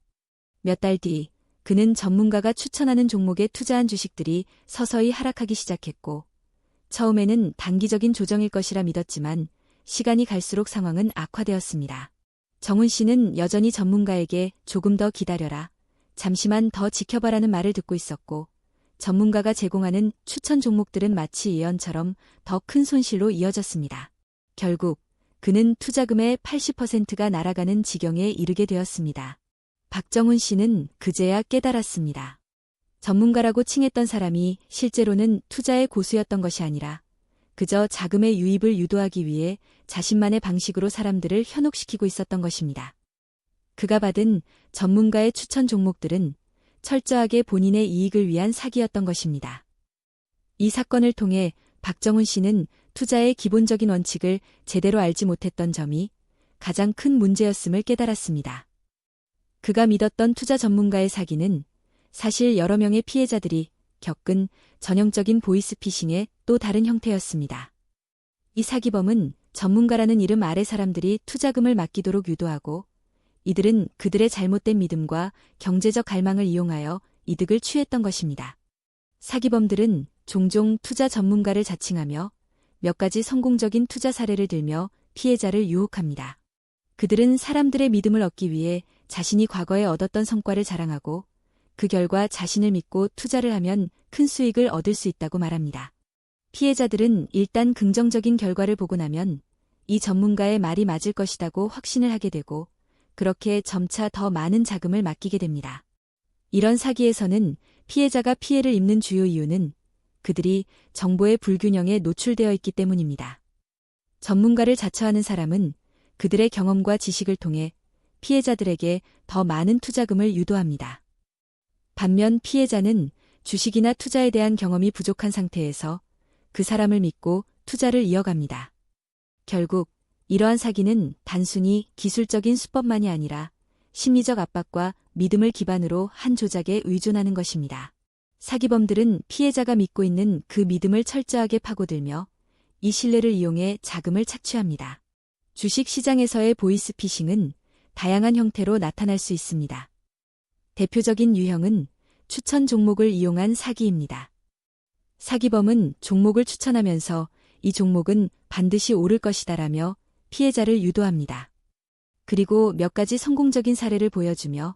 Speaker 1: 몇 달 뒤 그는 전문가가 추천하는 종목에 투자한 주식들이 서서히 하락하기 시작했고 처음에는 단기적인 조정일 것이라 믿었지만 시간이 갈수록 상황은 악화되었습니다. 정훈 씨는 여전히 전문가에게 조금 더 기다려라, 잠시만 더 지켜봐라는 말을 듣고 있었고 전문가가 제공하는 추천 종목들은 마치 예언처럼 더 큰 손실로 이어졌습니다. 결국 그는 투자금의 80%가 날아가는 지경에 이르게 되었습니다. 박정훈 씨는 그제야 깨달았습니다. 전문가라고 칭했던 사람이 실제로는 투자의 고수였던 것이 아니라 그저 자금의 유입을 유도하기 위해 자신만의 방식으로 사람들을 현혹시키고 있었던 것입니다. 그가 받은 전문가의 추천 종목들은 철저하게 본인의 이익을 위한 사기였던 것입니다. 이 사건을 통해 박정훈 씨는 투자의 기본적인 원칙을 제대로 알지 못했던 점이 가장 큰 문제였음을 깨달았습니다. 그가 믿었던 투자 전문가의 사기는 사실 여러 명의 피해자들이 겪은 전형적인 보이스피싱의 또 다른 형태였습니다. 이 사기범은 전문가라는 이름 아래 사람들이 투자금을 맡기도록 유도하고 이들은 그들의 잘못된 믿음과 경제적 갈망을 이용하여 이득을 취했던 것입니다. 사기범들은 종종 투자 전문가를 자칭하며 몇 가지 성공적인 투자 사례를 들며 피해자를 유혹합니다. 그들은 사람들의 믿음을 얻기 위해 자신이 과거에 얻었던 성과를 자랑하고 그 결과 자신을 믿고 투자를 하면 큰 수익을 얻을 수 있다고 말합니다. 피해자들은 일단 긍정적인 결과를 보고 나면 이 전문가의 말이 맞을 것이라고 확신을 하게 되고 그렇게 점차 더 많은 자금을 맡기게 됩니다. 이런 사기에서는 피해자가 피해를 입는 주요 이유는 그들이 정보의 불균형에 노출되어 있기 때문입니다. 전문가를 자처하는 사람은 그들의 경험과 지식을 통해 피해자들에게 더 많은 투자금을 유도합니다. 반면 피해자는 주식이나 투자에 대한 경험이 부족한 상태에서 그 사람을 믿고 투자를 이어갑니다. 결국 이러한 사기는 단순히 기술적인 수법만이 아니라 심리적 압박과 믿음을 기반으로 한 조작에 의존하는 것입니다. 사기범들은 피해자가 믿고 있는 그 믿음을 철저하게 파고들며 이 신뢰를 이용해 자금을 착취합니다. 주식 시장에서의 보이스피싱은 다양한 형태로 나타날 수 있습니다. 대표적인 유형은 추천 종목을 이용한 사기입니다. 사기범은 종목을 추천하면서 이 종목은 반드시 오를 것이다라며 피해자를 유도합니다. 그리고 몇 가지 성공적인 사례를 보여주며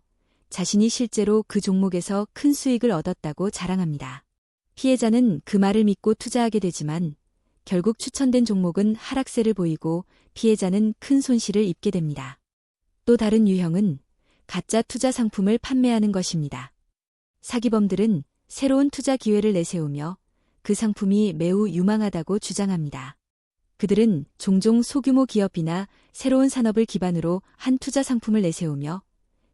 Speaker 1: 자신이 실제로 그 종목에서 큰 수익을 얻었다고 자랑합니다. 피해자는 그 말을 믿고 투자하게 되지만 결국 추천된 종목은 하락세를 보이고 피해자는 큰 손실을 입게 됩니다. 또 다른 유형은 가짜 투자 상품을 판매하는 것입니다. 사기범들은 새로운 투자 기회를 내세우며 그 상품이 매우 유망하다고 주장합니다. 그들은 종종 소규모 기업이나 새로운 산업을 기반으로 한 투자 상품을 내세우며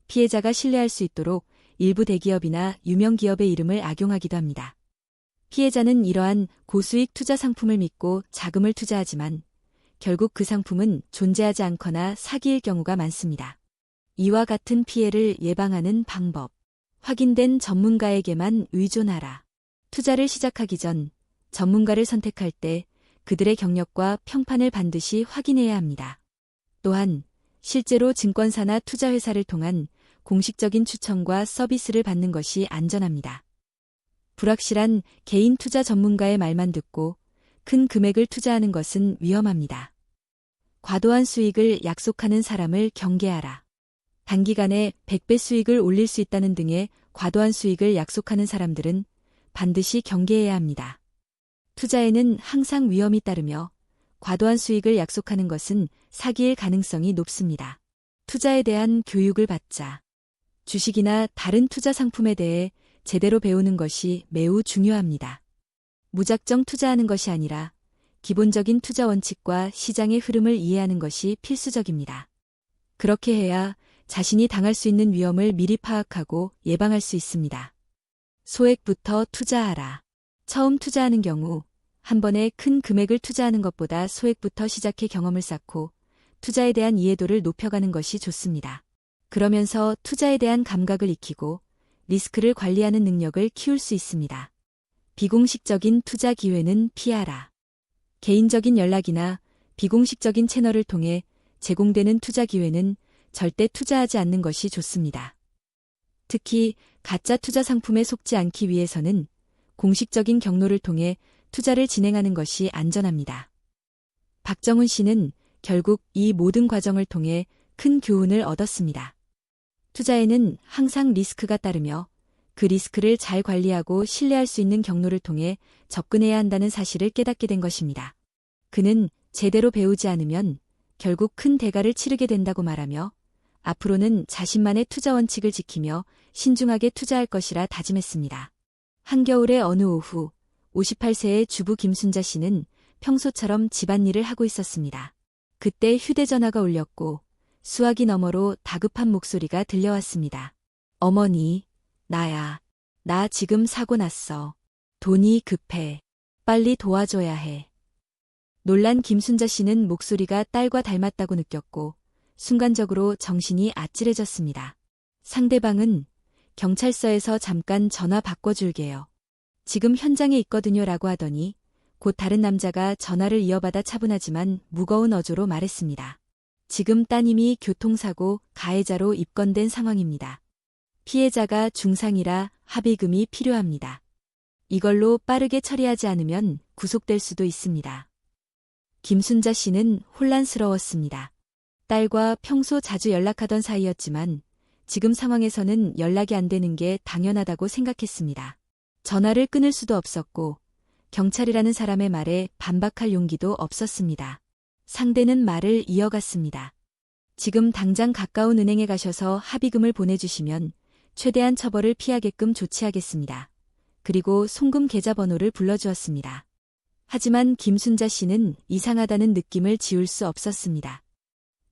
Speaker 1: 피해자가 신뢰할 수 있도록 일부 대기업이나 유명 기업의 이름을 악용하기도 합니다. 피해자는 이러한 고수익 투자 상품을 믿고 자금을 투자하지만 결국 그 상품은 존재하지 않거나 사기일 경우가 많습니다. 이와 같은 피해를 예방하는 방법. 확인된 전문가에게만 의존하라. 투자를 시작하기 전 전문가를 선택할 때 그들의 경력과 평판을 반드시 확인해야 합니다. 또한 실제로 증권사나 투자회사를 통한 공식적인 추천과 서비스를 받는 것이 안전합니다. 불확실한 개인 투자 전문가의 말만 듣고 큰 금액을 투자하는 것은 위험합니다. 과도한 수익을 약속하는 사람을 경계하라. 단기간에 100배 수익을 올릴 수 있다는 등의 과도한 수익을 약속하는 사람들은 반드시 경계해야 합니다. 투자에는 항상 위험이 따르며 과도한 수익을 약속하는 것은 사기일 가능성이 높습니다. 투자에 대한 교육을 받자. 주식이나 다른 투자 상품에 대해 제대로 배우는 것이 매우 중요합니다. 무작정 투자하는 것이 아니라 기본적인 투자 원칙과 시장의 흐름을 이해하는 것이 필수적입니다. 그렇게 해야 자신이 당할 수 있는 위험을 미리 파악하고 예방할 수 있습니다. 소액부터 투자하라. 처음 투자하는 경우 한 번에 큰 금액을 투자하는 것보다 소액부터 시작해 경험을 쌓고 투자에 대한 이해도를 높여가는 것이 좋습니다. 그러면서 투자에 대한 감각을 익히고 리스크를 관리하는 능력을 키울 수 있습니다. 비공식적인 투자 기회는 피하라. 개인적인 연락이나 비공식적인 채널을 통해 제공되는 투자 기회는 절대 투자하지 않는 것이 좋습니다. 특히 가짜 투자 상품에 속지 않기 위해서는 공식적인 경로를 통해 투자를 진행하는 것이 안전합니다. 박정훈 씨는 결국 이 모든 과정을 통해 큰 교훈을 얻었습니다. 투자에는 항상 리스크가 따르며 그 리스크를 잘 관리하고 신뢰할 수 있는 경로를 통해 접근해야 한다는 사실을 깨닫게 된 것입니다. 그는 제대로 배우지 않으면 결국 큰 대가를 치르게 된다고 말하며 앞으로는 자신만의 투자 원칙을 지키며 신중하게 투자할 것이라 다짐했습니다. 한겨울의 어느 오후 58세의 주부 김순자 씨는 평소처럼 집안일을 하고 있었습니다. 그때 휴대전화가 울렸고 수화기 너머로 다급한 목소리가 들려왔습니다. 어머니, 나야. 나 지금 사고 났어. 돈이 급해. 빨리 도와줘야 해. 놀란 김순자 씨는 목소리가 딸과 닮았다고 느꼈고 순간적으로 정신이 아찔해졌습니다. 상대방은 경찰서에서 잠깐 전화 바꿔줄게요. 지금 현장에 있거든요 라고 하더니 곧 다른 남자가 전화를 이어받아 차분하지만 무거운 어조로 말했습니다. 지금 따님이 교통사고 가해자로 입건된 상황입니다. 피해자가 중상이라 합의금이 필요합니다. 이걸로 빠르게 처리하지 않으면 구속될 수도 있습니다. 김순자 씨는 혼란스러웠습니다. 딸과 평소 자주 연락하던 사이였지만 지금 상황에서는 연락이 안 되는 게 당연하다고 생각했습니다. 전화를 끊을 수도 없었고 경찰이라는 사람의 말에 반박할 용기도 없었습니다. 상대는 말을 이어갔습니다. 지금 당장 가까운 은행에 가셔서 합의금을 보내주시면 최대한 처벌을 피하게끔 조치하겠습니다. 그리고 송금 계좌번호를 불러주었습니다. 하지만 김순자 씨는 이상하다는 느낌을 지울 수 없었습니다.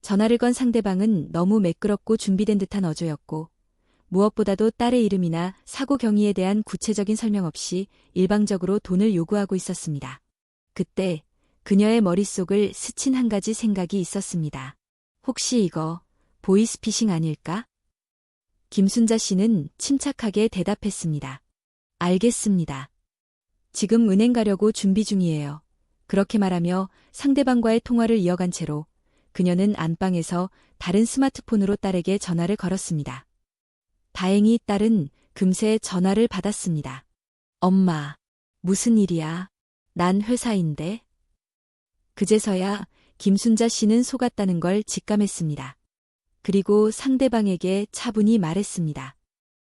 Speaker 1: 전화를 건 상대방은 너무 매끄럽고 준비된 듯한 어조였고 무엇보다도 딸의 이름이나 사고 경위에 대한 구체적인 설명 없이 일방적으로 돈을 요구하고 있었습니다. 그때 그녀의 머릿속을 스친 한 가지 생각이 있었습니다. 혹시 이거 보이스피싱 아닐까? 김순자 씨는 침착하게 대답했습니다. 알겠습니다. 지금 은행 가려고 준비 중이에요. 그렇게 말하며 상대방과의 통화를 이어간 채로 그녀는 안방에서 다른 스마트폰으로 딸에게 전화를 걸었습니다. 다행히 딸은 금세 전화를 받았습니다. 엄마, 무슨 일이야? 난 회사인데. 그제서야 김순자 씨는 속았다는 걸 직감했습니다. 그리고 상대방에게 차분히 말했습니다.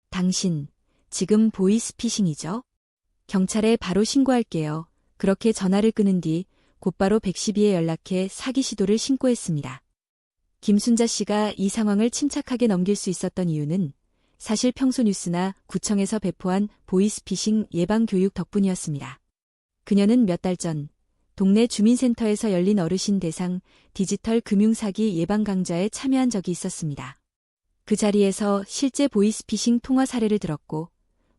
Speaker 1: 당신, 지금 보이스피싱이죠? 경찰에 바로 신고할게요. 그렇게 전화를 끊은 뒤 곧바로 112에 연락해 사기 시도를 신고했습니다. 김순자 씨가 이 상황을 침착하게 넘길 수 있었던 이유는 사실 평소 뉴스나 구청에서 배포한 보이스피싱 예방 교육 덕분이었습니다. 그녀는 몇 달 전 동네 주민센터에서 열린 어르신 대상 디지털 금융사기 예방 강좌에 참여한 적이 있었습니다. 그 자리에서 실제 보이스피싱 통화 사례를 들었고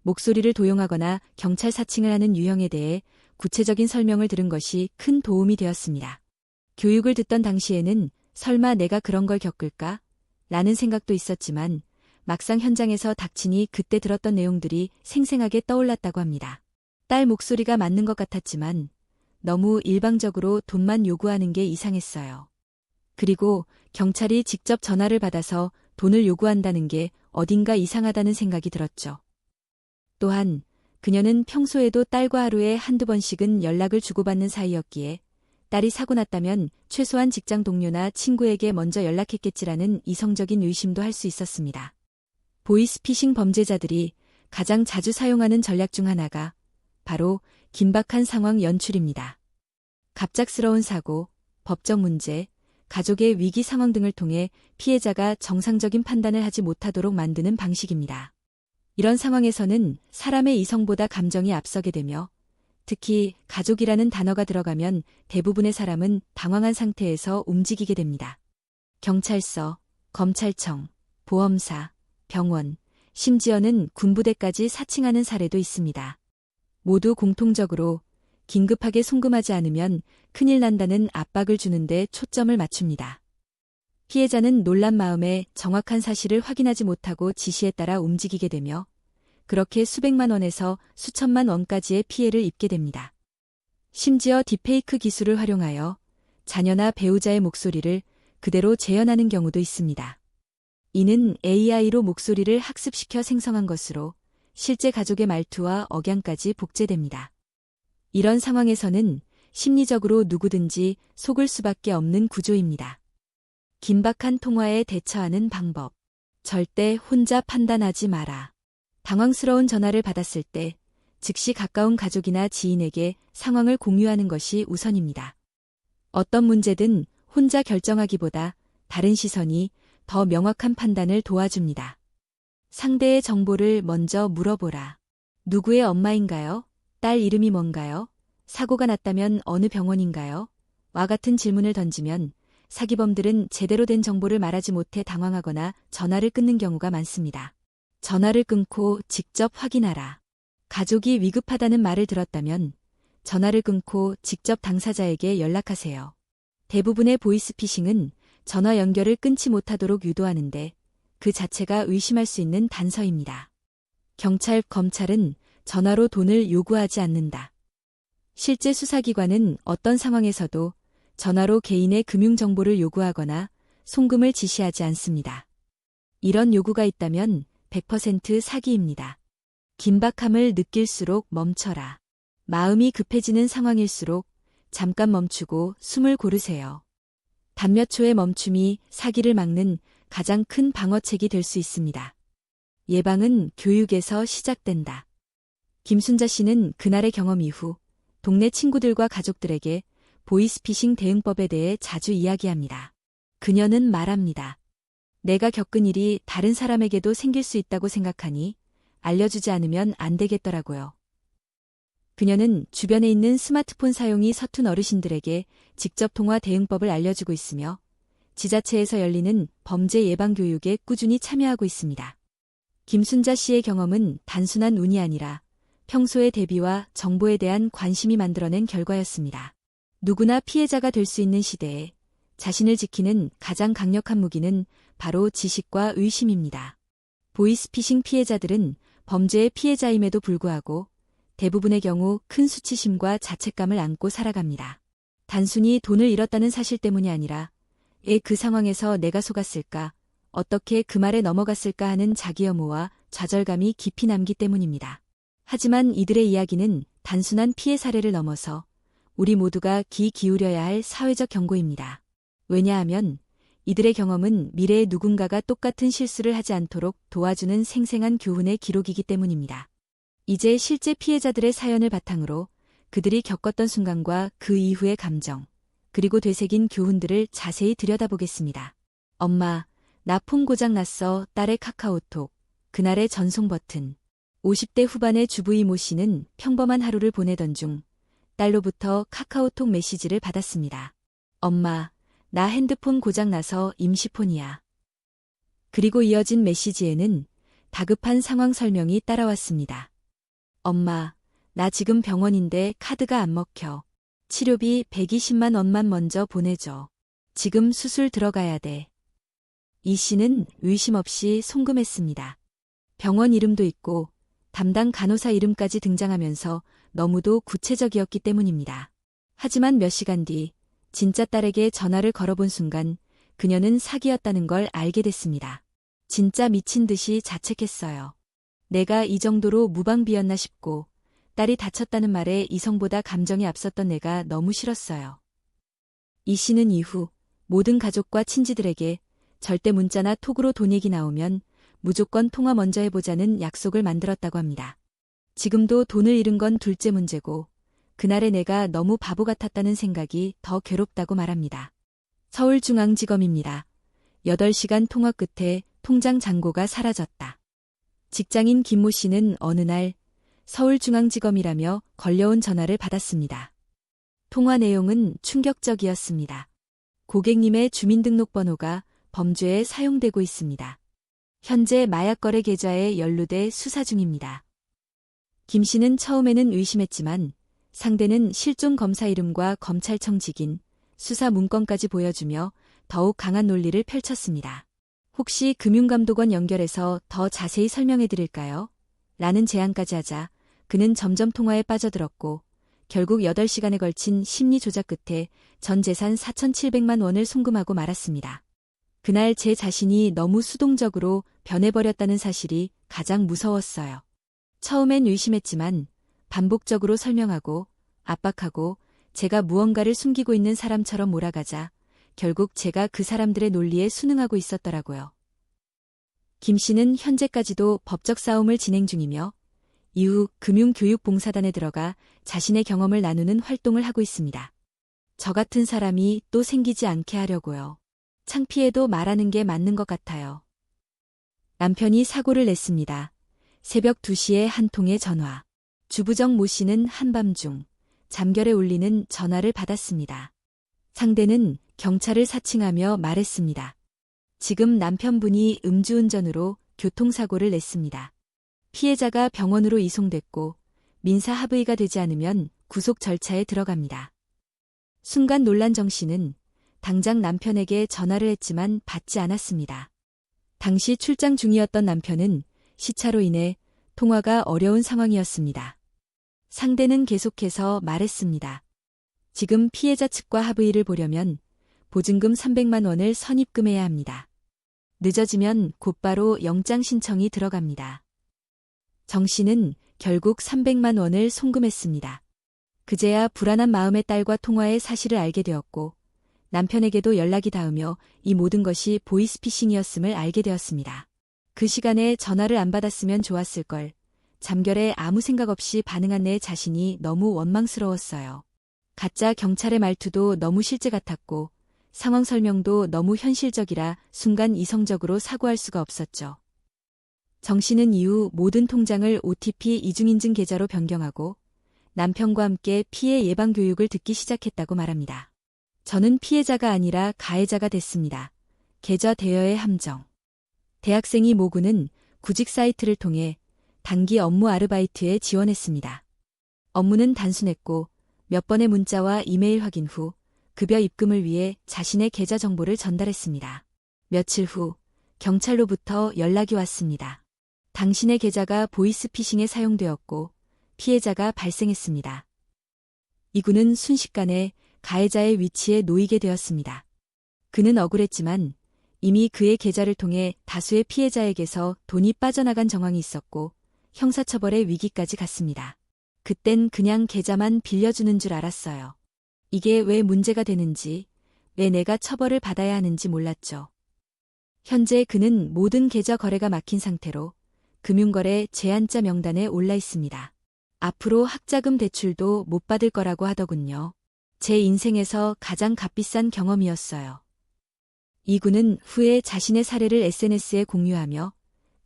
Speaker 1: 목소리를 도용하거나 경찰 사칭을 하는 유형에 대해 구체적인 설명을 들은 것이 큰 도움이 되었습니다. 교육을 듣던 당시에는 설마 내가 그런 걸 겪을까? 라는 생각도 있었지만 막상 현장에서 닥치니 그때 들었던 내용들이 생생하게 떠올랐다고 합니다. 딸 목소리가 맞는 것 같았지만 너무 일방적으로 돈만 요구하는 게 이상했어요. 그리고 경찰이 직접 전화를 받아서 돈을 요구한다는 게 어딘가 이상하다는 생각이 들었죠. 또한 그녀는 평소에도 딸과 하루에 한두 번씩은 연락을 주고받는 사이였기에 딸이 사고 났다면 최소한 직장 동료나 친구에게 먼저 연락했겠지라는 이성적인 의심도 할 수 있었습니다. 보이스피싱 범죄자들이 가장 자주 사용하는 전략 중 하나가 바로 긴박한 상황 연출입니다. 갑작스러운 사고, 법적 문제, 가족의 위기 상황 등을 통해 피해자가 정상적인 판단을 하지 못하도록 만드는 방식입니다. 이런 상황에서는 사람의 이성보다 감정이 앞서게 되며 특히 가족이라는 단어가 들어가면 대부분의 사람은 당황한 상태에서 움직이게 됩니다. 경찰서, 검찰청, 보험사, 병원, 심지어는 군부대까지 사칭하는 사례도 있습니다. 모두 공통적으로 긴급하게 송금하지 않으면 큰일 난다는 압박을 주는데 초점을 맞춥니다. 피해자는 놀란 마음에 정확한 사실을 확인하지 못하고 지시에 따라 움직이게 되며 그렇게 수백만 원에서 수천만 원까지의 피해를 입게 됩니다. 심지어 딥페이크 기술을 활용하여 자녀나 배우자의 목소리를 그대로 재현하는 경우도 있습니다. 이는 AI로 목소리를 학습시켜 생성한 것으로 실제 가족의 말투와 억양까지 복제됩니다. 이런 상황에서는 심리적으로 누구든지 속을 수밖에 없는 구조입니다. 긴박한 통화에 대처하는 방법. 절대 혼자 판단하지 마라. 당황스러운 전화를 받았을 때 즉시 가까운 가족이나 지인에게 상황을 공유하는 것이 우선입니다. 어떤 문제든 혼자 결정하기보다 다른 시선이 더 명확한 판단을 도와줍니다. 상대의 정보를 먼저 물어보라. 누구의 엄마인가요? 딸 이름이 뭔가요? 사고가 났다면 어느 병원인가요? 와 같은 질문을 던지면 사기범들은 제대로 된 정보를 말하지 못해 당황하거나 전화를 끊는 경우가 많습니다. 전화를 끊고 직접 확인하라. 가족이 위급하다는 말을 들었다면 전화를 끊고 직접 당사자에게 연락하세요. 대부분의 보이스피싱은 전화 연결을 끊지 못하도록 유도하는데 그 자체가 의심할 수 있는 단서입니다. 경찰, 검찰은 전화로 돈을 요구하지 않는다. 실제 수사기관은 어떤 상황에서도 전화로 개인의 금융정보를 요구하거나 송금을 지시하지 않습니다. 이런 요구가 있다면 100% 사기입니다. 긴박함을 느낄수록 멈춰라. 마음이 급해지는 상황일수록 잠깐 멈추고 숨을 고르세요. 단 몇 초의 멈춤이 사기를 막는 가장 큰 방어책이 될 수 있습니다. 예방은 교육에서 시작된다. 김순자 씨는 그날의 경험 이후 동네 친구들과 가족들에게 보이스피싱 대응법에 대해 자주 이야기합니다. 그녀는 말합니다. 내가 겪은 일이 다른 사람에게도 생길 수 있다고 생각하니 알려주지 않으면 안 되겠더라고요. 그녀는 주변에 있는 스마트폰 사용이 서툰 어르신들에게 직접 통화 대응법을 알려주고 있으며 지자체에서 열리는 범죄 예방 교육에 꾸준히 참여하고 있습니다. 김순자 씨의 경험은 단순한 운이 아니라 평소의 대비와 정보에 대한 관심이 만들어낸 결과였습니다. 누구나 피해자가 될 수 있는 시대에 자신을 지키는 가장 강력한 무기는 바로 지식과 의심입니다. 보이스피싱 피해자들은 범죄의 피해자임에도 불구하고 대부분의 경우 큰 수치심과 자책감을 안고 살아갑니다. 단순히 돈을 잃었다는 사실 때문이 아니라 그 상황에서 내가 속았을까, 어떻게 그 말에 넘어갔을까 하는 자기혐오와 좌절감이 깊이 남기 때문입니다. 하지만 이들의 이야기는 단순한 피해 사례를 넘어서 우리 모두가 귀 기울여야 할 사회적 경고입니다. 왜냐하면 이들의 경험은 미래의 누군가가 똑같은 실수를 하지 않도록 도와주는 생생한 교훈의 기록이기 때문입니다. 이제 실제 피해자들의 사연을 바탕으로 그들이 겪었던 순간과 그 이후의 감정, 그리고 되새긴 교훈들을 자세히 들여다보겠습니다. 엄마, 나 폰 고장 났어. 딸의 카카오톡. 그날의 전송 버튼. 50대 후반의 주부 이모 씨는 평범한 하루를 보내던 중 딸로부터 카카오톡 메시지를 받았습니다. 엄마, 나 핸드폰 고장 나서 임시폰이야. 그리고 이어진 메시지에는 다급한 상황 설명이 따라왔습니다. 엄마, 나 지금 병원인데 카드가 안 먹혀. 치료비 120만 원만 먼저 보내줘. 지금 수술 들어가야 돼. 이 씨는 의심 없이 송금했습니다. 병원 이름도 있고 담당 간호사 이름까지 등장하면서 너무도 구체적이었기 때문입니다. 하지만 몇 시간 뒤 진짜 딸에게 전화를 걸어본 순간 그녀는 사기였다는 걸 알게 됐습니다. 진짜 미친 듯이 자책했어요. 내가 이 정도로 무방비였나 싶고 딸이 다쳤다는 말에 이성보다 감정이 앞섰던 내가 너무 싫었어요. 이 씨는 이후 모든 가족과 친지들에게 절대 문자나 톡으로 돈 얘기 나오면 무조건 통화 먼저 해보자는 약속을 만들었다고 합니다. 지금도 돈을 잃은 건 둘째 문제고 그날의 내가 너무 바보 같았다는 생각이 더 괴롭다고 말합니다. 서울중앙지검입니다. 8시간 통화 끝에 통장 잔고가 사라졌다. 직장인 김모 씨는 어느 날 서울중앙지검이라며 걸려온 전화를 받았습니다. 통화 내용은 충격적이었습니다. 고객님의 주민등록번호가 범죄에 사용되고 있습니다. 현재 마약거래 계좌에 연루돼 수사 중입니다. 김 씨는 처음에는 의심했지만 상대는 실종 검사 이름과 검찰청 직인, 수사 문건까지 보여주며 더욱 강한 논리를 펼쳤습니다. 혹시 금융감독원 연결해서 더 자세히 설명해 드릴까요? 라는 제안까지 하자 그는 점점 통화에 빠져들었고 결국 8시간에 걸친 심리 조작 끝에 전 재산 4,700만 원을 송금하고 말았습니다. 그날 제 자신이 너무 수동적으로 변해버렸다는 사실이 가장 무서웠어요. 처음엔 의심했지만 반복적으로 설명하고 압박하고 제가 무언가를 숨기고 있는 사람처럼 몰아가자 결국 제가 그 사람들의 논리에 순응하고 있었더라고요. 김 씨는 현재까지도 법적 싸움을 진행 중이며 이후 금융교육봉사단에 들어가 자신의 경험을 나누는 활동을 하고 있습니다. 저 같은 사람이 또 생기지 않게 하려고요. 창피해도 말하는 게 맞는 것 같아요. 남편이 사고를 냈습니다. 새벽 2시에 한 통의 전화. 주부정 모 씨는 한밤중 잠결에 울리는 전화를 받았습니다. 상대는 경찰을 사칭하며 말했습니다. 지금 남편분이 음주운전으로 교통사고를 냈습니다. 피해자가 병원으로 이송됐고 민사 합의가 되지 않으면 구속 절차에 들어갑니다. 순간 놀란 정 씨는 당장 남편에게 전화를 했지만 받지 않았습니다. 당시 출장 중이었던 남편은 시차로 인해 통화가 어려운 상황이었습니다. 상대는 계속해서 말했습니다. 지금 피해자 측과 합의를 보려면 보증금 300만 원을 선입금해야 합니다. 늦어지면 곧바로 영장 신청이 들어갑니다. 정 씨는 결국 300만 원을 송금했습니다. 그제야 불안한 마음의 딸과 통화의 사실을 알게 되었고 남편에게도 연락이 닿으며 이 모든 것이 보이스피싱이었음을 알게 되었습니다. 그 시간에 전화를 안 받았으면 좋았을 걸. 잠결에 아무 생각 없이 반응한 내 자신이 너무 원망스러웠어요. 가짜 경찰의 말투도 너무 실제 같았고 상황 설명도 너무 현실적이라 순간 이성적으로 사고할 수가 없었죠. 정 씨는 이후 모든 통장을 OTP 이중인증 계좌로 변경하고 남편과 함께 피해 예방 교육을 듣기 시작했다고 말합니다. 저는 피해자가 아니라 가해자가 됐습니다. 계좌 대여의 함정. 대학생이 모구는 구직 사이트를 통해 단기 업무 아르바이트에 지원했습니다. 업무는 단순했고 몇 번의 문자와 이메일 확인 후 급여 입금을 위해 자신의 계좌 정보를 전달했습니다. 며칠 후 경찰로부터 연락이 왔습니다. 당신의 계좌가 보이스피싱에 사용되었고 피해자가 발생했습니다. 이군은 순식간에 가해자의 위치에 놓이게 되었습니다. 그는 억울했지만 이미 그의 계좌를 통해 다수의 피해자에게서 돈이 빠져나간 정황이 있었고 형사처벌의 위기까지 갔습니다. 그땐 그냥 계좌만 빌려주는 줄 알았어요. 이게 왜 문제가 되는지, 왜 내가 처벌을 받아야 하는지 몰랐죠. 현재 그는 모든 계좌 거래가 막힌 상태로 금융거래 제한자 명단에 올라 있습니다. 앞으로 학자금 대출도 못 받을 거라고 하더군요. 제 인생에서 가장 값비싼 경험이었어요. 이군은 후에 자신의 사례를 SNS에 공유하며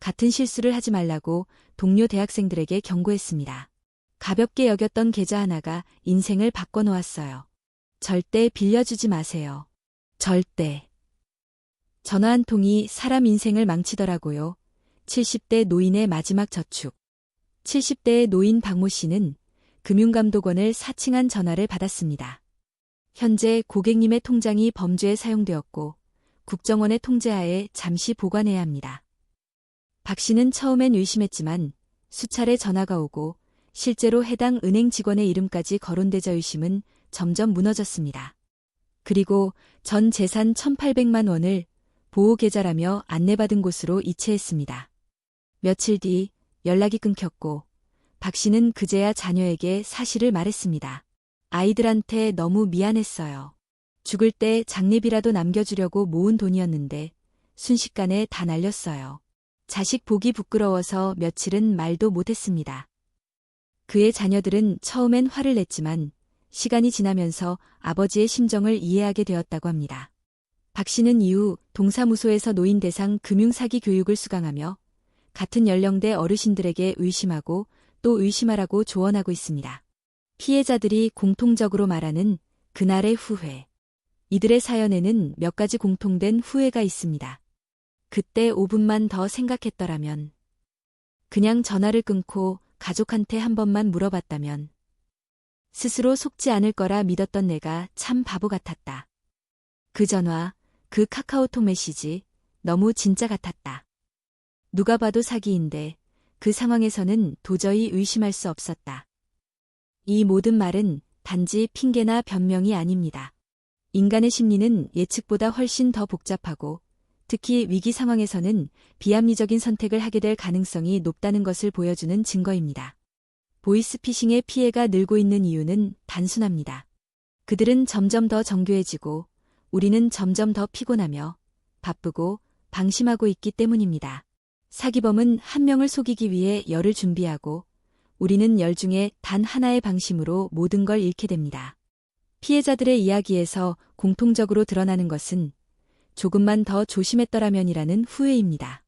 Speaker 1: 같은 실수를 하지 말라고 동료 대학생들에게 경고했습니다. 가볍게 여겼던 계좌 하나가 인생을 바꿔놓았어요. 절대 빌려주지 마세요. 절대. 전화 한 통이 사람 인생을 망치더라고요. 70대 노인의 마지막 저축. 70대의 노인 박모 씨는 금융감독원을 사칭한 전화를 받았습니다. 현재 고객님의 통장이 범죄에 사용되었고 국정원의 통제하에 잠시 보관해야 합니다. 박 씨는 처음엔 의심했지만 수차례 전화가 오고 실제로 해당 은행 직원의 이름까지 거론되자 의심은 점점 무너졌습니다. 그리고 전 재산 1,800만 원을 보호계좌라며 안내받은 곳으로 이체했습니다. 며칠 뒤 연락이 끊겼고 박 씨는 그제야 자녀에게 사실을 말했습니다. 아이들한테 너무 미안했어요. 죽을 때 장례비라도 남겨주려고 모은 돈이었는데 순식간에 다 날렸어요. 자식 보기 부끄러워서 며칠은 말도 못했습니다. 그의 자녀들은 처음엔 화를 냈지만 시간이 지나면서 아버지의 심정을 이해하게 되었다고 합니다. 박 씨는 이후 동사무소에서 노인 대상 금융사기 교육을 수강하며 같은 연령대 어르신들에게 의심하고 또 의심하라고 조언하고 있습니다. 피해자들이 공통적으로 말하는 그날의 후회. 이들의 사연에는 몇 가지 공통된 후회가 있습니다. 그때 5분만 더 생각했더라면, 그냥 전화를 끊고 가족한테 한 번만 물어봤다면, 스스로 속지 않을 거라 믿었던 내가 참 바보 같았다. 그 전화, 그 카카오톡 메시지, 너무 진짜 같았다. 누가 봐도 사기인데 그 상황에서는 도저히 의심할 수 없었다. 이 모든 말은 단지 핑계나 변명이 아닙니다. 인간의 심리는 예측보다 훨씬 더 복잡하고 특히 위기 상황에서는 비합리적인 선택을 하게 될 가능성이 높다는 것을 보여주는 증거입니다. 보이스피싱의 피해가 늘고 있는 이유는 단순합니다. 그들은 점점 더 정교해지고 우리는 점점 더 피곤하며 바쁘고 방심하고 있기 때문입니다. 사기범은 한 명을 속이기 위해 열을 준비하고 우리는 열 중에 단 하나의 방심으로 모든 걸 잃게 됩니다. 피해자들의 이야기에서 공통적으로 드러나는 것은 조금만 더 조심했더라면이라는 후회입니다.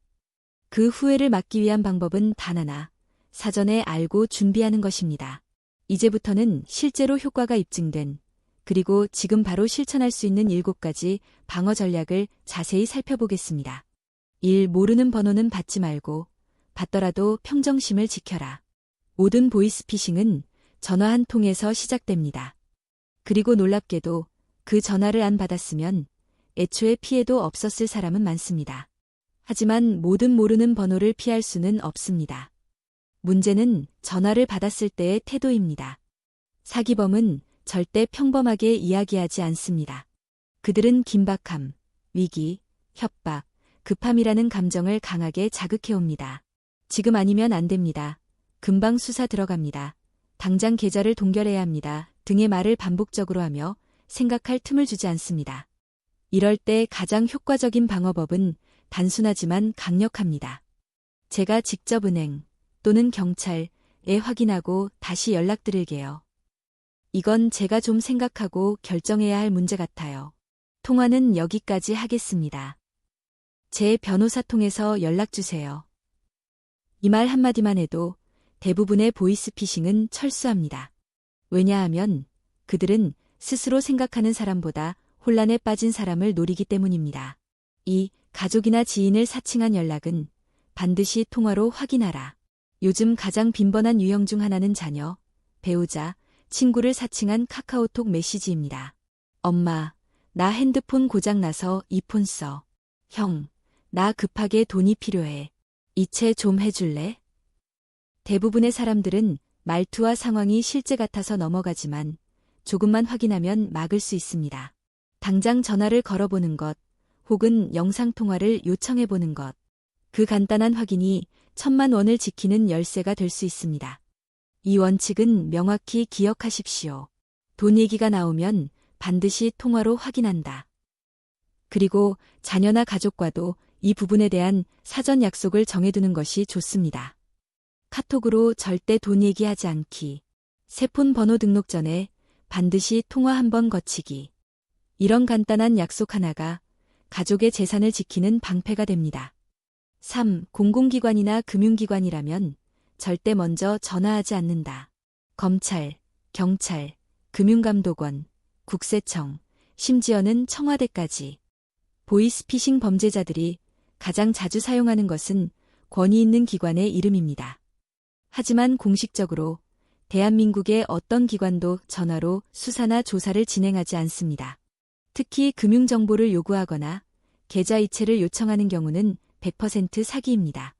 Speaker 1: 그 후회를 막기 위한 방법은 단 하나, 사전에 알고 준비하는 것입니다. 이제부터는 실제로 효과가 입증된 그리고 지금 바로 실천할 수 있는 7가지 방어 전략을 자세히 살펴보겠습니다. 1. 모르는 번호는 받지 말고 받더라도 평정심을 지켜라. 모든 보이스피싱은 전화 한 통에서 시작됩니다. 그리고 놀랍게도 그 전화를 안 받았으면 애초에 피해도 없었을 사람은 많습니다. 하지만 모든 모르는 번호를 피할 수는 없습니다. 문제는 전화를 받았을 때의 태도입니다. 사기범은 절대 평범하게 이야기하지 않습니다. 그들은 긴박함, 위기, 협박, 급함이라는 감정을 강하게 자극해옵니다. 지금 아니면 안 됩니다. 금방 수사 들어갑니다. 당장 계좌를 동결해야 합니다. 등의 말을 반복적으로 하며 생각할 틈을 주지 않습니다. 이럴 때 가장 효과적인 방어법은 단순하지만 강력합니다. 제가 직접 은행 또는 경찰에 확인하고 다시 연락드릴게요. 이건 제가 좀 생각하고 결정해야 할 문제 같아요. 통화는 여기까지 하겠습니다. 제 변호사 통해서 연락주세요. 이 말 한마디만 해도 대부분의 보이스피싱은 철수합니다. 왜냐하면 그들은 스스로 생각하는 사람보다 혼란에 빠진 사람을 노리기 때문입니다. 2. 가족이나 지인을 사칭한 연락은 반드시 통화로 확인하라. 요즘 가장 빈번한 유형 중 하나는 자녀, 배우자, 친구를 사칭한 카카오톡 메시지입니다. 엄마, 나 핸드폰 고장나서 이 폰 써. 형, 나 급하게 돈이 필요해. 이체 좀 해줄래? 대부분의 사람들은 말투와 상황이 실제 같아서 넘어가지만 조금만 확인하면 막을 수 있습니다. 당장 전화를 걸어보는 것, 혹은 영상통화를 요청해보는 것. 그 간단한 확인이 1,000만 원을 지키는 열쇠가 될 수 있습니다. 이 원칙은 명확히 기억하십시오. 돈 얘기가 나오면 반드시 통화로 확인한다. 그리고 자녀나 가족과도 이 부분에 대한 사전 약속을 정해두는 것이 좋습니다. 카톡으로 절대 돈 얘기하지 않기. 새 폰 번호 등록 전에 반드시 통화 한 번 거치기. 이런 간단한 약속 하나가 가족의 재산을 지키는 방패가 됩니다. 3. 공공기관이나 금융기관이라면 절대 먼저 전화하지 않는다. 검찰, 경찰, 금융감독원, 국세청, 심지어는 청와대까지. 보이스피싱 범죄자들이 가장 자주 사용하는 것은 권위 있는 기관의 이름입니다. 하지만 공식적으로 대한민국의 어떤 기관도 전화로 수사나 조사를 진행하지 않습니다. 특히 금융정보를 요구하거나 계좌 이체를 요청하는 경우는 100% 사기입니다.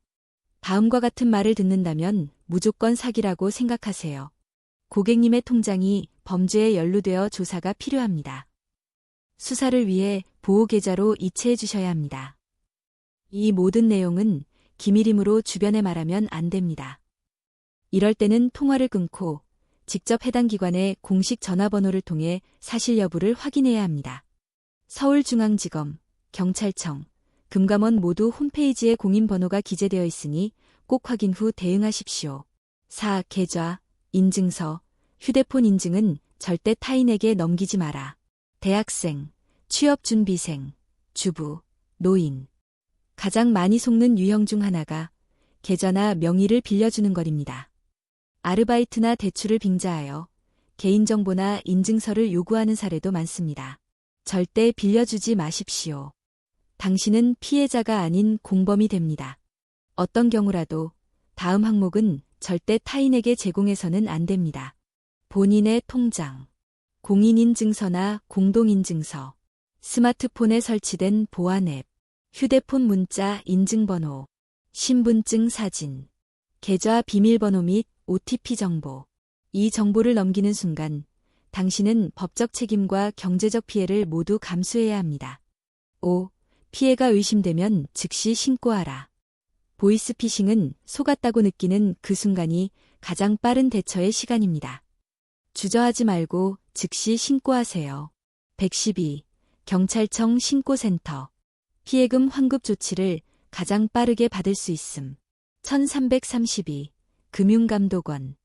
Speaker 1: 다음과 같은 말을 듣는다면 무조건 사기라고 생각하세요. 고객님의 통장이 범죄에 연루되어 조사가 필요합니다. 수사를 위해 보호 계좌로 이체해 주셔야 합니다. 이 모든 내용은 기밀이므로 주변에 말하면 안 됩니다. 이럴 때는 통화를 끊고 직접 해당 기관의 공식 전화번호를 통해 사실 여부를 확인해야 합니다. 서울중앙지검, 경찰청, 금감원 모두 홈페이지에 공인번호가 기재되어 있으니 꼭 확인 후 대응하십시오. 4. 계좌, 인증서, 휴대폰 인증은 절대 타인에게 넘기지 마라. 대학생, 취업준비생, 주부, 노인. 가장 많이 속는 유형 중 하나가 계좌나 명의를 빌려주는 것입니다. 아르바이트나 대출을 빙자하여 개인정보나 인증서를 요구하는 사례도 많습니다. 절대 빌려주지 마십시오. 당신은 피해자가 아닌 공범이 됩니다. 어떤 경우라도 다음 항목은 절대 타인에게 제공해서는 안 됩니다. 본인의 통장, 공인인증서나 공동인증서, 스마트폰에 설치된 보안 앱, 휴대폰 문자 인증번호, 신분증 사진, 계좌 비밀번호 및 OTP 정보. 이 정보를 넘기는 순간 당신은 법적 책임과 경제적 피해를 모두 감수해야 합니다. 5. 피해가 의심되면 즉시 신고하라. 보이스피싱은 속았다고 느끼는 그 순간이 가장 빠른 대처의 시간입니다. 주저하지 말고 즉시 신고하세요. 112. 경찰청 신고센터. 피해금 환급 조치를 가장 빠르게 받을 수 있음. 1332. 금융감독원.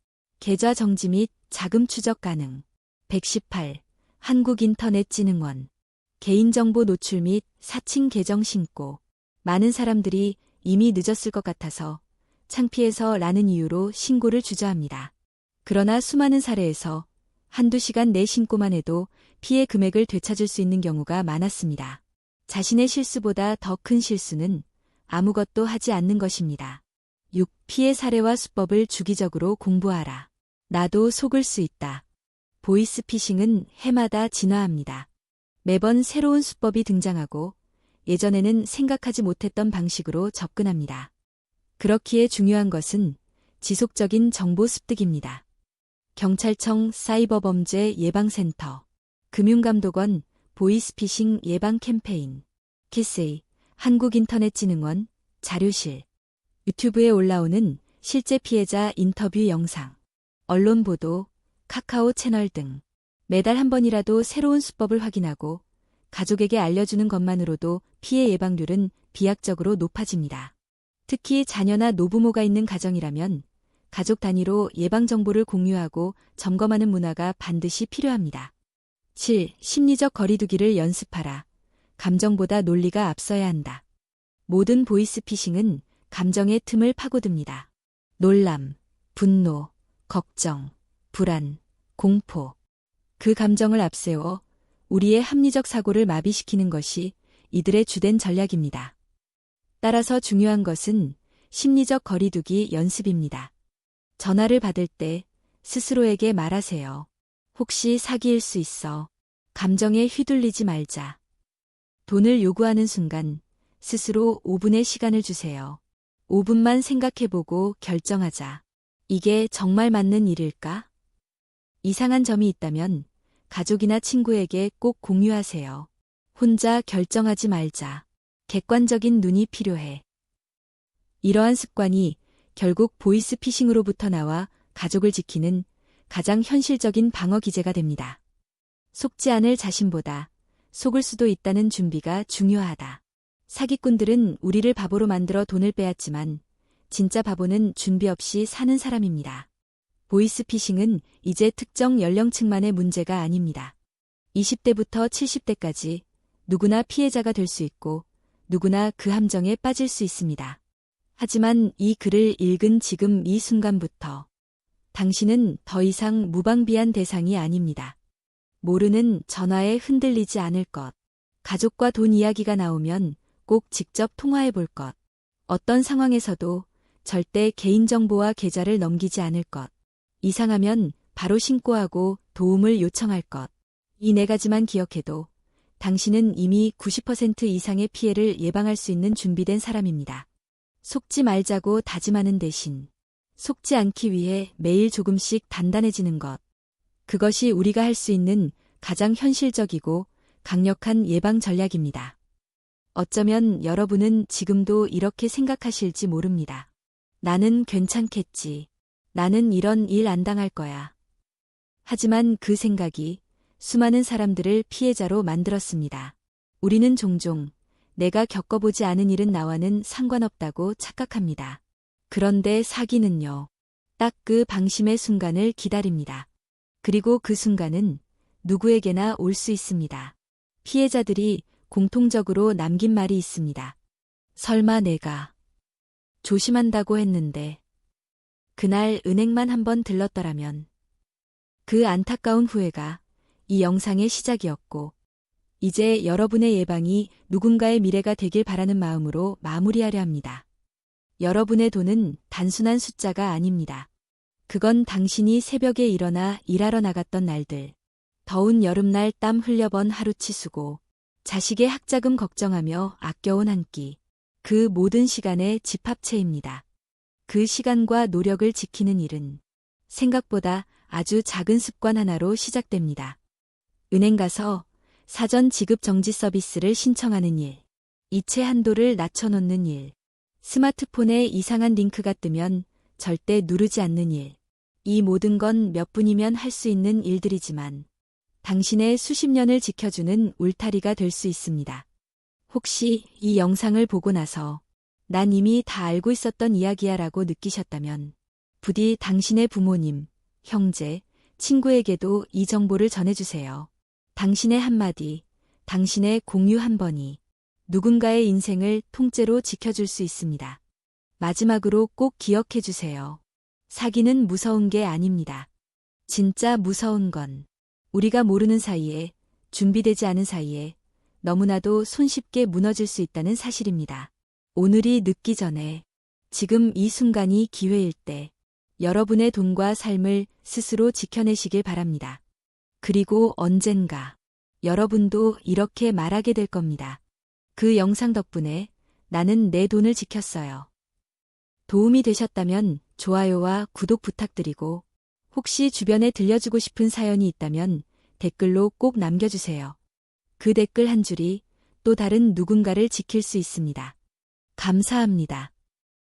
Speaker 1: 계좌 정지 및 자금 추적 가능. 118. 한국인터넷진흥원. 개인정보 노출 및 사칭 계정 신고. 많은 사람들이 이미 늦었을 것 같아서 창피해서 라는 이유로 신고를 주저합니다. 그러나 수많은 사례에서 한두 시간 내 신고만 해도 피해 금액을 되찾을 수 있는 경우가 많았습니다. 자신의 실수보다 더 큰 실수는 아무것도 하지 않는 것입니다. 6. 피해 사례와 수법을 주기적으로 공부하라. 나도 속을 수 있다. 보이스피싱은 해마다 진화합니다. 매번 새로운 수법이 등장하고 예전에는 생각하지 못했던 방식으로 접근합니다. 그렇기에 중요한 것은 지속적인 정보 습득입니다. 경찰청 사이버범죄 예방센터, 금융감독원 보이스피싱 예방 캠페인, 키세이, 한국인터넷진흥원, 자료실, 유튜브에 올라오는 실제 피해자 인터뷰 영상, 언론 보도, 카카오 채널 등 매달 한 번이라도 새로운 수법을 확인하고 가족에게 알려주는 것만으로도 피해 예방률은 비약적으로 높아집니다. 특히 자녀나 노부모가 있는 가정이라면 가족 단위로 예방정보를 공유하고 점검하는 문화가 반드시 필요합니다. 7. 심리적 거리두기를 연습하라. 감정보다 논리가 앞서야 한다. 모든 보이스피싱은 감정의 틈을 파고듭니다. 놀람, 분노, 걱정, 불안, 공포. 그 감정을 앞세워 우리의 합리적 사고를 마비시키는 것이 이들의 주된 전략입니다. 따라서 중요한 것은 심리적 거리두기 연습입니다. 전화를 받을 때 스스로에게 말하세요. 혹시 사기일 수 있어. 감정에 휘둘리지 말자. 돈을 요구하는 순간 스스로 5분의 시간을 주세요. 5분만 생각해보고 결정하자. 이게 정말 맞는 일일까? 이상한 점이 있다면 가족이나 친구에게 꼭 공유하세요. 혼자 결정하지 말자. 객관적인 눈이 필요해. 이러한 습관이 결국 보이스피싱으로부터 나와 가족을 지키는 가장 현실적인 방어 기제가 됩니다. 속지 않을 자신보다 속을 수도 있다는 준비가 중요하다. 사기꾼들은 우리를 바보로 만들어 돈을 빼앗지만 진짜 바보는 준비 없이 사는 사람입니다. 보이스피싱은 이제 특정 연령층만의 문제가 아닙니다. 20대부터 70대까지 누구나 피해자가 될 수 있고 누구나 그 함정에 빠질 수 있습니다. 하지만 이 글을 읽은 지금 이 순간부터 당신은 더 이상 무방비한 대상이 아닙니다. 모르는 전화에 흔들리지 않을 것. 가족과 돈 이야기가 나오면 꼭 직접 통화해 볼 것. 어떤 상황에서도 절대 개인정보와 계좌를 넘기지 않을 것. 이상하면 바로 신고하고 도움을 요청할 것. 이 네 가지만 기억해도 당신은 이미 90% 이상의 피해를 예방할 수 있는 준비된 사람입니다. 속지 말자고 다짐하는 대신 속지 않기 위해 매일 조금씩 단단해지는 것. 그것이 우리가 할 수 있는 가장 현실적이고 강력한 예방 전략입니다. 어쩌면 여러분은 지금도 이렇게 생각하실지 모릅니다. 나는 괜찮겠지. 나는 이런 일 안 당할 거야. 하지만 그 생각이 수많은 사람들을 피해자로 만들었습니다. 우리는 종종 내가 겪어보지 않은 일은 나와는 상관없다고 착각합니다. 그런데 사기는요. 딱 그 방심의 순간을 기다립니다. 그리고 그 순간은 누구에게나 올 수 있습니다. 피해자들이 공통적으로 남긴 말이 있습니다. 설마 내가 조심한다고 했는데 그날 은행만 한번 들렀더라면. 그 안타까운 후회가 이 영상의 시작이었고 이제 여러분의 예방이 누군가의 미래가 되길 바라는 마음으로 마무리하려 합니다. 여러분의 돈은 단순한 숫자가 아닙니다. 그건 당신이 새벽에 일어나 일하러 나갔던 날들, 더운 여름날 땀 흘려번 하루치 수고, 자식의 학자금 걱정하며 아껴온 한 끼, 그 모든 시간의 집합체입니다. 그 시간과 노력을 지키는 일은 생각보다 아주 작은 습관 하나로 시작됩니다. 은행 가서 사전 지급 정지 서비스를 신청하는 일, 이체 한도를 낮춰놓는 일, 스마트폰에 이상한 링크가 뜨면 절대 누르지 않는 일. 이 모든 건 몇 분이면 할 수 있는 일들이지만 당신의 수십 년을 지켜주는 울타리가 될 수 있습니다. 혹시 이 영상을 보고 나서 난 이미 다 알고 있었던 이야기야 라고 느끼셨다면 부디 당신의 부모님, 형제, 친구에게도 이 정보를 전해주세요. 당신의 한마디, 당신의 공유 한 번이 누군가의 인생을 통째로 지켜줄 수 있습니다. 마지막으로 꼭 기억해 주세요. 사기는 무서운 게 아닙니다. 진짜 무서운 건 우리가 모르는 사이에, 준비되지 않은 사이에 너무나도 손쉽게 무너질 수 있다는 사실입니다. 오늘이 늦기 전에, 지금 이 순간이 기회일 때 여러분의 돈과 삶을 스스로 지켜내시길 바랍니다. 그리고 언젠가 여러분도 이렇게 말하게 될 겁니다. 그 영상 덕분에 나는 내 돈을 지켰어요. 도움이 되셨다면 좋아요와 구독 부탁드리고 혹시 주변에 들려주고 싶은 사연이 있다면 댓글로 꼭 남겨주세요. 그 댓글 한 줄이 또 다른 누군가를 지킬 수 있습니다. 감사합니다.